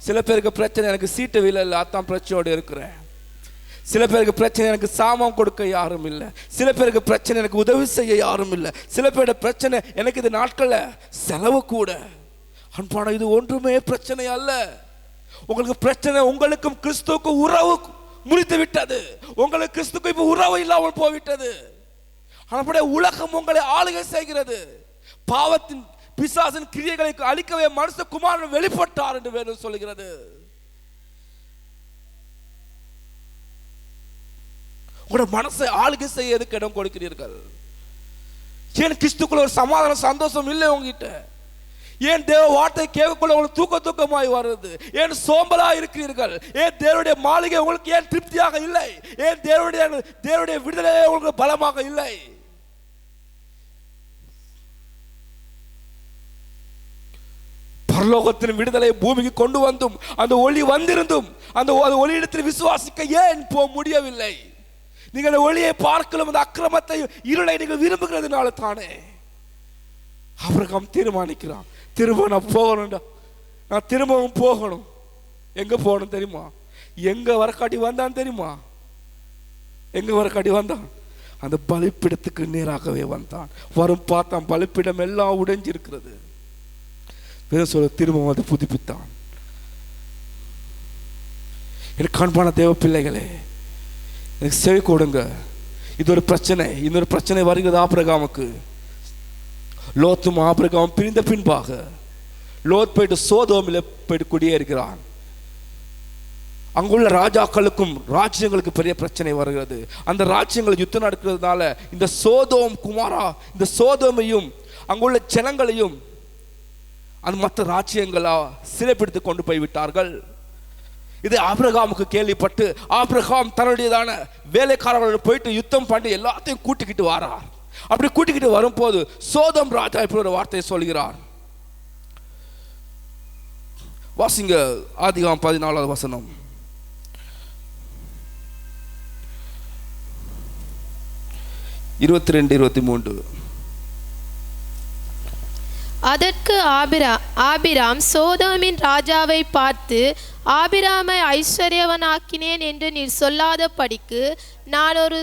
சில பேருக்கு பிரச்சனை, எனக்கு சீட்டு விலை இல்லை, அதான் பிரச்சனையோடு இருக்கிறேன். சில பேருக்கு பிரச்சனை, எனக்கு சாமான் கொடுக்க யாரும் இல்லை. சில பேருக்கு பிரச்சனை, எனக்கு உதவி செய்ய யாரும் இல்லை. சில பேரோட பிரச்சனை, எனக்கு இது நாட்கள்ல செலவு கூட. அன்பான, இது ஒன்றுமே பிரச்சனை அல்ல. உங்களுக்கு பிரச்சனை, உங்களுக்கும் கிறிஸ்துவுக்கும் உறவு முறித்து விட்டது. உங்களுக்கு கிறிஸ்துக்கு இப்ப உறவு இல்லாமல் போய்விட்டது. ஆனால் உலகம் உங்களை ஆளுகை செய்கிறது. பாவத்தின் பிசாசின் கிரியைகளை அழிக்கவே மனுஷகுமாரன் வெளிப்பட்டார் என்று வேதம் சொல்கிறது. உங்களோட மனசை ஆளுகை செய்ய எதுக்கு இடம் கொடுக்கிறீர்கள்? ஏன் கிறிஸ்துக்குள்ள ஒரு சமாதானம், சந்தோஷம் இல்லை உங்ககிட்ட? ஏன் தேவ வார்த்தை கேட்கக்குள்ள உங்களுக்கு தூக்கமாய் வருது? ஏன் சோம்பலா இருக்கிறீர்கள்? ஏன் தேவனுடைய மாளிகை உங்களுக்கு ஏன் திருப்தியாக இல்லை? ஏன் தேவனுடைய விடுதலை உங்களுக்கு பலமாக இல்லை? பரலோகத்தின் விடுதலை பூமிக்கு கொண்டு வந்தும், அந்த ஒளி வந்திருந்தும், அந்த ஒளியிடத்தில் விசுவாசிக்க ஏன் போக முடியவில்லை? நீங்கள் ஒளியை பார்க்கலாம், அந்த அக்கிரமத்தை, இருளை நீங்கள் விரும்புகிறதுனால தானே. ஆபிரகாம் தீர்மானிக்கிறான், திரும்ப நான் போகணும்டா, நான் திரும்பவும் போகணும். எங்க போகணும் தெரியுமா? எங்க வரக்காட்டி வந்தான் தெரியுமா? எங்க வரக்காட்டி வந்தான்? அந்த பலிப்பிடத்துக்கு நேராகவே வந்தான். வரும் பார்த்தான், பலிப்பிடம் எல்லாம் உடைஞ்சிருக்கிறது. சொல்ல திரும்பவும் அதை புதுப்பித்தான். எனக்கு அன்பான தேவ பிள்ளைகளே, எனக்கு செவி கொடுங்க. இது ஒரு பிரச்சனை. இன்னொரு பிரச்சனை வருகிறது ஆபிரகாமுக்கு. லோத்தும் ஆபிரகாமும் பிரிந்த பின்பாக லோத் போயிட்டு சோதோமில் போயிட்டு குடியேறுகிறான். அங்குள்ள ராஜாக்களுக்கும் ராஜ்யங்களுக்கு பெரிய பிரச்சனை வருகிறது. அந்த ராஜ்யங்கள் யுத்தம் நடக்கிறதுனால இந்த சோதோம் குமாரா, இந்த சோதோமையும் அங்குள்ள ஜனங்களையும் அந்த மற்ற ராஜ்யங்களா சிறைப்பிடித்து கொண்டு போய் விட்டார்கள். இது ஆபிரகாமுக்கு கேள்விப்பட்டு ஆபிரகாம் தன்னுடையதான வேலைக்காரர்களோட போயிட்டு யுத்தம் பண்ணி எல்லாத்தையும் கூட்டிக்கிட்டு வாரார். அப்படி கூட்டிக்கிட்டு வரும்போது சோதம் ராஜா இப்படி ஒரு வார்த்தையை சொல்கிறார். வாசிங்க ஆதிகாமம் 14வது வசனம். அதற்கு ஆபிராம் சோதோமின் ராஜாவை பார்த்து, ஆபிராமை ஐஸ்வர்யவனாக்கினேன் என்று நீர் சொல்லாதபடிக்கு நான் ஒரு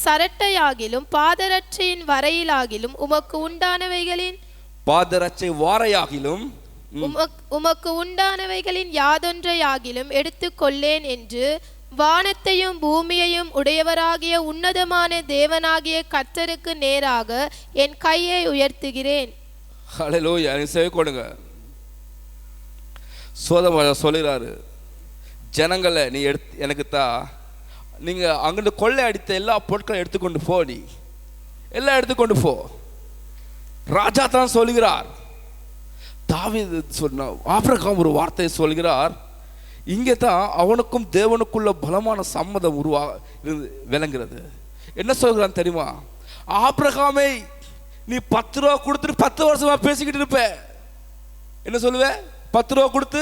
சரட்டையாகிலும் பாதரட்சையின் வரையிலாகிலும் உமக்கு உண்டானவைகளின் பாதரட்சை வாரையாகிலும் உமக்கு உண்டானவைகளின் யாதொன்றையாகிலும் எடுத்துக்கொள்ளேன் என்று வானத்தையும் பூமியையும் உடையவராகிய உன்னதமான தேவனாகிய கர்த்தருக்கு நேராக என் கையை உயர்த்துகிறேன். ஹல்லேலூயா. சேவை கொடுங்க. சோதம் சொல்லுறாரு, ஜனங்களை நீ எனக்கு நீங்க அங்கிட்டு கொள்ளை அடித்த எல்லா பொருட்களும் எடுத்துக்கொண்டு போ, நீ எல்லாம் எடுத்துக்கொண்டு போ. ராஜா தான் சொல்கிறார். தாவீது சொன்ன ஆபிரகாம் ஒரு வார்த்தையை சொல்கிறார். இங்கே தான் அவனுக்கும் தேவனுக்குள்ள பலமான சம்மதம் விளங்குகிறது. என்ன சொல்கிறான் தெரியுமா? ஆபிரகாமை நீ 10 ரூபா கொடுத்துட்டு 10 வருஷமா பேசிக்கிட்டு இருப்ப. என்ன சொல்லுவ? 10 ரூபா கொடுத்து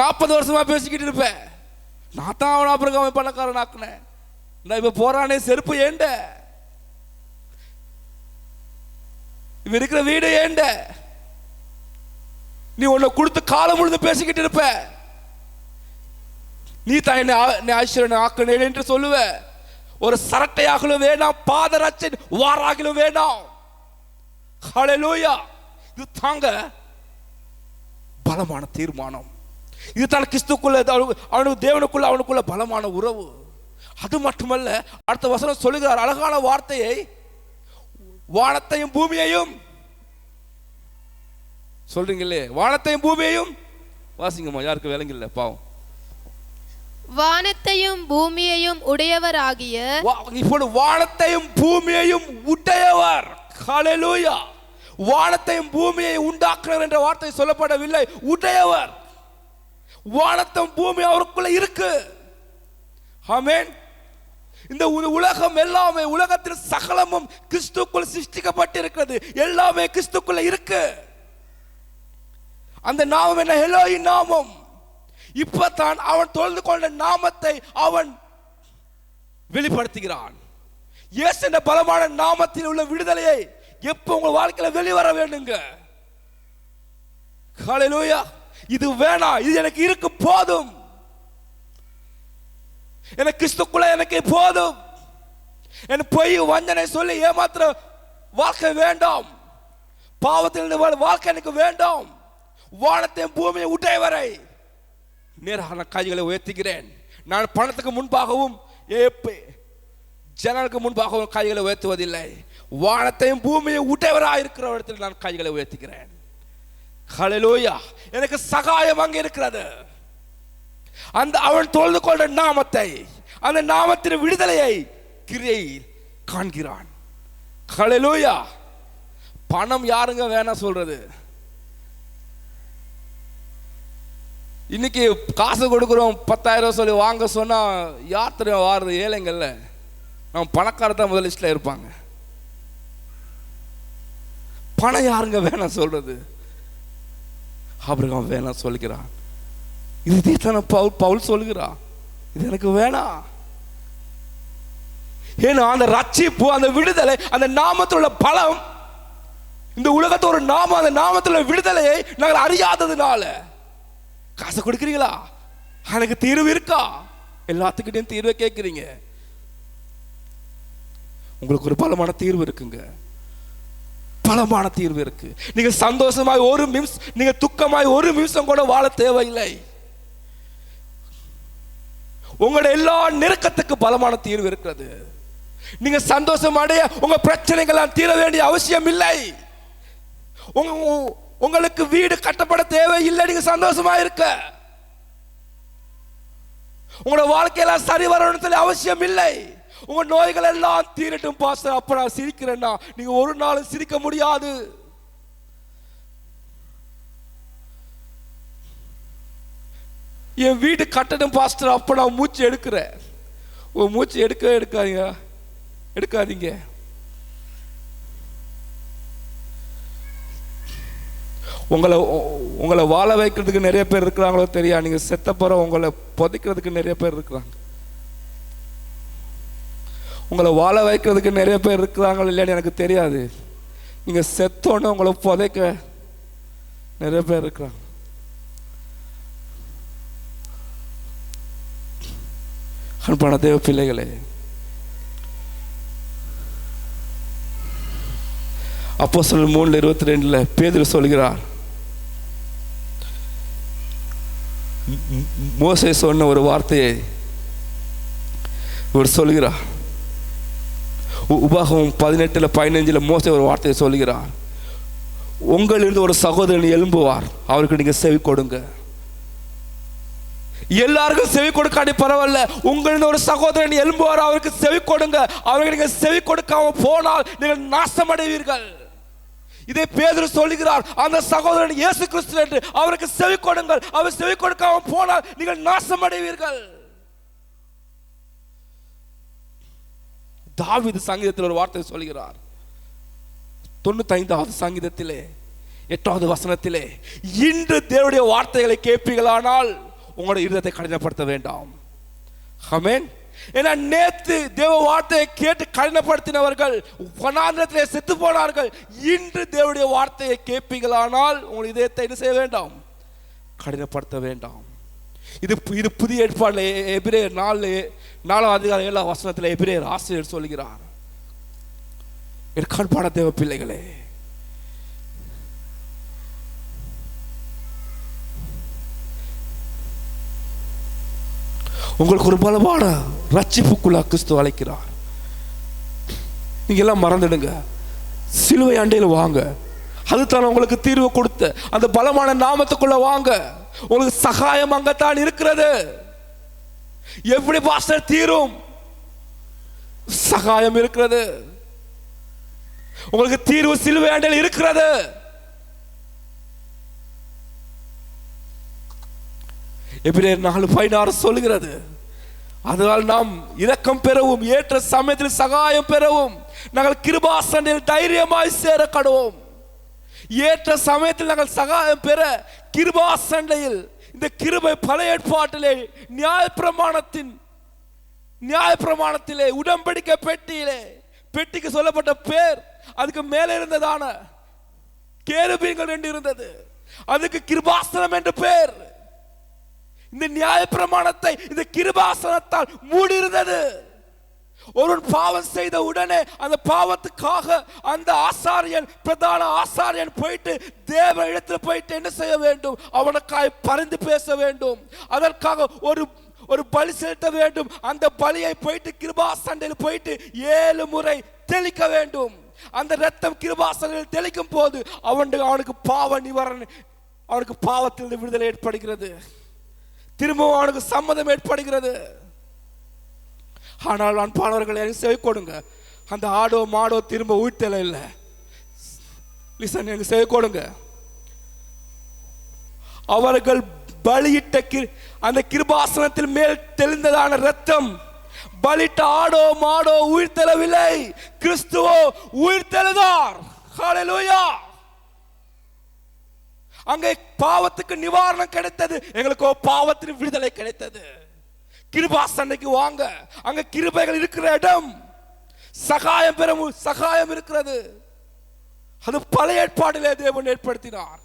40 வருஷமா பேசிக்கிட்டு இருப்ப. நான் தான் அவன் ஆபிரகாமை பணக்காரன் ஆக்குனேன். நான் இப்ப போறானே செருப்பு ஏண்ட, இப்ப இருக்கிற வீடு ஏண்ட, நீ உன்னை கொடுத்து காலம் முழுது பேசிக்கிட்டு இருப்ப. நீ தான் என்னை ஐஸ்வர்யன் ஆக்குனேன் என்று சொல்லுவ. ஒரு சரட்டையாகலும் வேண்டாம், பாதரட்சை வாராகிலும் வேண்டாம். ஹல்லேலூயா. இது தாங்க பலமான தீர்மானம். இது தான் கிறிஸ்துக்குள்ள அவனுக்கு தேவனுக்குள்ள அவனுக்குள்ள பலமான உறவு. அது மட்டுமல்ல, அடுத்த வசனம் சொல்லுகிறார் அழகான வார்த்தையை, வானத்தையும் பூமியையும் சொல்றீங்களே, வானத்தையும் பூமியையும் வாசிங்கம்மா, யாருக்கு விளங்கல பாவம். வானத்தையும் பூமியையும் உடையவராகிய, இப்போ வானத்தையும் பூமியையும் உடையவர். ஹல்லேலூயா. வானத்தையும் பூமியை உண்டாக்குறவர் என்ற வார்த்தை சொல்லப்படவில்லை, உடையவர். வானத்தையும் பூமி அவருக்குள்ள இருக்கு. ஆமென். இந்த உலகம் எல்லாமே, உலகத்தில் சகலமும் கிறிஸ்துக்குள் சிருஷ்டிக்கப்பட்டிருக்கிறது. எல்லாமே கிறிஸ்துக்குள்ள இருக்கு. அந்த நாமம் என்ன? எலோஹிம் நாமம். இப்பதான் அவன் தொழுது கொண்ட நாமத்தை அவன் வெளிப்படுத்துகிறான். இயேசு என்ற பலமான நாமத்தில் உள்ள விடுதலையை எப்ப உங்க வாழ்க்கையில வெளிவர வேண்டுங்க. ஹல்லேலூயா. இது வேணாம், இது எனக்கு இருக்கு போதும், எனக்கு கிறிஸ்துக்குள்ள எனக்கு போதும். என் பொய் வஞ்சனை சொல்லி ஏமாத்திர வாழ்க்கை வேண்டாம். பாவத்தில் வாழ்க்கை எனக்கு வேண்டாம். வானத்தையும் பூமியை உடையவரை நேரான கைகளை உயர்த்துகிறேன். நான் பணத்துக்கு முன்பாகவும் ஜனங்களுக்கு முன்பாகவும் கைகளை உயர்த்துவதில்லை. வானத்தையும் பூமியை உடையவராக இருக்கிற இடத்தில் நான் கைகளை உயர்த்துகிறேன். ஹல்லேலூயா. எனக்கு சகாயம் அங்கே இருக்கிறது. அந்த அவன் தொழுது கொண்ட நாமத்தை, அந்த நாமத்தின் விடுதலையை கிரியையில் காண்கிறான். ஹல்லேலூயா. பணம் யாருங்க வேணாம் சொல்றது? இன்னைக்கு காசு கொடுக்குறோம், 10,000 சொல்லி வாங்க சொன்னா யார் தெரியும் வாருது? ஏழைங்கள்ல. நம்ம பணக்காரத்தான் முதல் லிஸ்ட்ல இருப்பாங்க. பணம் யாருங்க வேணாம் சொல்றது? ஆபிரகாம் வேணாம் சொல்கிறான். இது தானே பவுல் சொல்கிறான், இது எனக்கு வேணாம். ஏன்னா அந்த ரட்சிப்பு, அந்த விடுதலை, அந்த நாமத்தில் உள்ள பலம், இந்த உலகத்தோட நாமம், அந்த நாமத்தில் விடுதலையை நாங்கள் அறியாததுனால காசு கொடுக்கிறீங்களா? எனக்கு தீர்வு இருக்கா? எல்லாத்துக்கிட்டையும் தீர்வை கேட்கிறீங்க. உங்களுக்கு ஒரு பலமான தீர்வு இருக்குங்க. பலமான தீர்வு இருக்கு. நீங்க சந்தோஷமாய் ஒரு நிமிஷம், நீங்க துக்கமாய் ஒரு நிமிஷம் கூட வாழ தேவையில்லை. உங்களோட எல்லா நெருக்கத்துக்கு பலமான தீர்வு இருக்கிறது. நீங்க சந்தோஷம் அடைய உங்க பிரச்சனைகள் தீர வேண்டிய அவசியம் இல்லை. உங்களுக்கு வீடு கட்டப்பட தேவையில்லை. நீங்க சந்தோஷமா இருக்க. உங்களோட வாழ்க்கையெல்லாம் சரி வரணும்னு அவசியம் இல்லை. உங்க நோய்கள் எல்லாம் தீரட்டும் பாஸ்டர், அப்ப நான் சிரிக்கிறேன்னா நீங்க ஒரு நாளும் சிரிக்க முடியாது. என் வீடு கட்டணும் பாஸ்டர். அப்போ நான் மூச்சு எடுக்கிறேன். மூச்சு எடுக்காதீங்க. உங்களை வாழ வைக்கிறதுக்கு நிறைய பேர் இருக்கிறாங்களோ தெரியா? நீங்க செத்த பிறகு உங்களை புதைக்கிறதுக்கு நிறைய பேர் இருக்கிறாங்க. உங்களை வாழ வைக்கிறதுக்கு நிறைய பேர் இருக்கிறாங்களோ இல்லையான்னு எனக்கு தெரியாது. நீங்க செத்தோன்னு உங்களை புதைக்க நிறைய பேர் இருக்கிறாங்க. அன்பான தேவ பிள்ளைகளே, அப்போஸ்தலர் 3:22 பேதுரு சொல்கிறார், மோசே சொன்ன ஒரு வார்த்தையை இவர் சொல்கிறார். உபாகமம் 18:15 மோசே ஒரு வார்த்தையை சொல்கிறார், உங்களிலிருந்து ஒரு சகோதரன் எழும்புவார், அவருக்கு நீங்க செவி கொடுங்க. எல்லாருக்கும் செவி கொடுக்காட்டி பரவாயில்ல, உங்களிலிருந்து ஒரு சகோதரன் எழும்புவார், அவருக்கு செவி கொடுங்க. அவருக்கு நீங்க செவி கொடுக்காம போனால் நீங்கள் நாசமடைவீர்கள். இதை பேதுரு சொல்லுகிறார். அந்த சகோதரன் இயேசு கிறிஸ்து என்று அவருக்கு செவி கொடுங்கள். அவர் செவி கொடுக்காம போனால் நீங்கள் நாசமடைவீர்கள். தாவீது சங்கீதத்தில் ஒரு வார்த்தை சொல்கிறார். 95வது சங்கீதத்திலே 8வது வசனத்திலே, இன்று தேவனுடைய வார்த்தைகளை கேட்பீர்களானால் உங்களுடைய இருதயத்தை கடினப்படுத்த வேண்டாம். ஆமென். ஏன்னா நேற்று தேவ வார்த்தையை கேட்டு கடினப்படுத்தினவர்கள் வனாந்திரத்திலே செத்து போனார்கள். இன்று தேவனுடைய வார்த்தையை கேட்பீர்களானால் உங்களுடைய இதயத்தை என்ன செய்ய வேண்டாம்? கடினப்படுத்த வேண்டாம். இது புதிய ஏற்பாடுல எபிரேயர் 4:7 வசனத்தில் எபிரேயர் ஆசிரியர் சொல்கிறார். அன்பான தேவ பிள்ளைகளே, உங்களுக்கு ஒரு பலமான ரட்சிப்புக்குள்ள கிறிஸ்து அழைக்கிறார். நீங்க எல்லாம் மறந்துடுங்க, சிலுவை அண்டையில் வாங்க. அதுதான் உங்களுக்கு தீர்வு கொடுத்த அந்த பலமான நாமத்துக்குள்ள வாங்க. உங்களுக்கு சகாயம் அங்கத்தான் இருக்கிறது. எப்படி பாஸ்டர் தீரும்? சகாயம் இருக்கிறது. உங்களுக்கு தீர்வு சிலுவை அண்டையில் இருக்கிறது. எபிரேயர் 4:16 சொல்கிறது, அதனால் நாம் இரக்கம் பெறவும் ஏற்ற சமயத்தில் சகாயம் பெறவும் நாங்கள் கிருபாசனையில் தைரியமாய் சேர கடவோம். ஏற்ற சமயத்தில் நாங்கள் சகாயம் பெற கிருபாசனையில், இந்த கிருபை பழைய ஏற்பாட்டிலே நியாயப்பிரமாணத்திலே உடன்படிக்கை பெட்டிக்கு சொல்லப்பட்ட பேர், அதுக்கு மேலே இருந்ததான கேருபீன்கள் என்று இருந்தது, அதுக்கு கிருபாசனம் என்று பேர். இந்த நியாயப்பிரமாணத்தை இந்த கிருபாசனத்தால் மூடி இருந்தது. ஒருவன் பாவம் செய்த உடனே அந்த பாவத்துக்காக அந்த ஆசாரியன், பிரதான ஆசாரியன் போயிட்டு தேவ இடத்தில் போயிட்டு என்ன செய்ய வேண்டும்? அவனுக்காய் பரிந்து பேச வேண்டும். அதற்காக ஒரு பலி செலுத்த வேண்டும். அந்த பலியை போயிட்டு கிருபாசனையில் போயிட்டு 7 முறை தெளிக்க வேண்டும். அந்த ரத்தம் கிருபாசனையில் தெளிக்கும் போது அவனுக்கு பாவ நிவாரணை, அவனுக்கு பாவத்தில் விடுதலை ஏற்படுகிறது. திரும்பவும் அவனுக்கு சம்மதம் ஏற்படுகிறது. ஆனால் அன்பானவர்கள் எனக்கு செவி கொடுங்க, அந்த ஆடோ மாடோ திரும்ப உயிர்த்தல இல்லை. லிசன், எனக்கு செவி கொடுங்க. அவர்கள் பலியிட்ட அந்த கிருபாசனத்தில் மேல் தெளிந்ததான ரத்தம், பலிட்ட ஆடோ மாடோ உயிர்த்தெழவில்லை, கிறிஸ்துவோ உயிர்த்தெழுந்தார். ஹல்லேலூயா. அங்கே பாவத்துக்கு நிவாரணம் கிடைத்தது, எங்களுக்கு பாவத்தின் விடுதலை கிடைத்தது. கிருபாசனைக்கு வாங்க, அங்க கிருபைகள் இருக்கிற இடம், சகாயம் இருக்கிறது. அது பழைய ஏற்பாட்டிலே தேவன் ஏற்படுத்தினார்.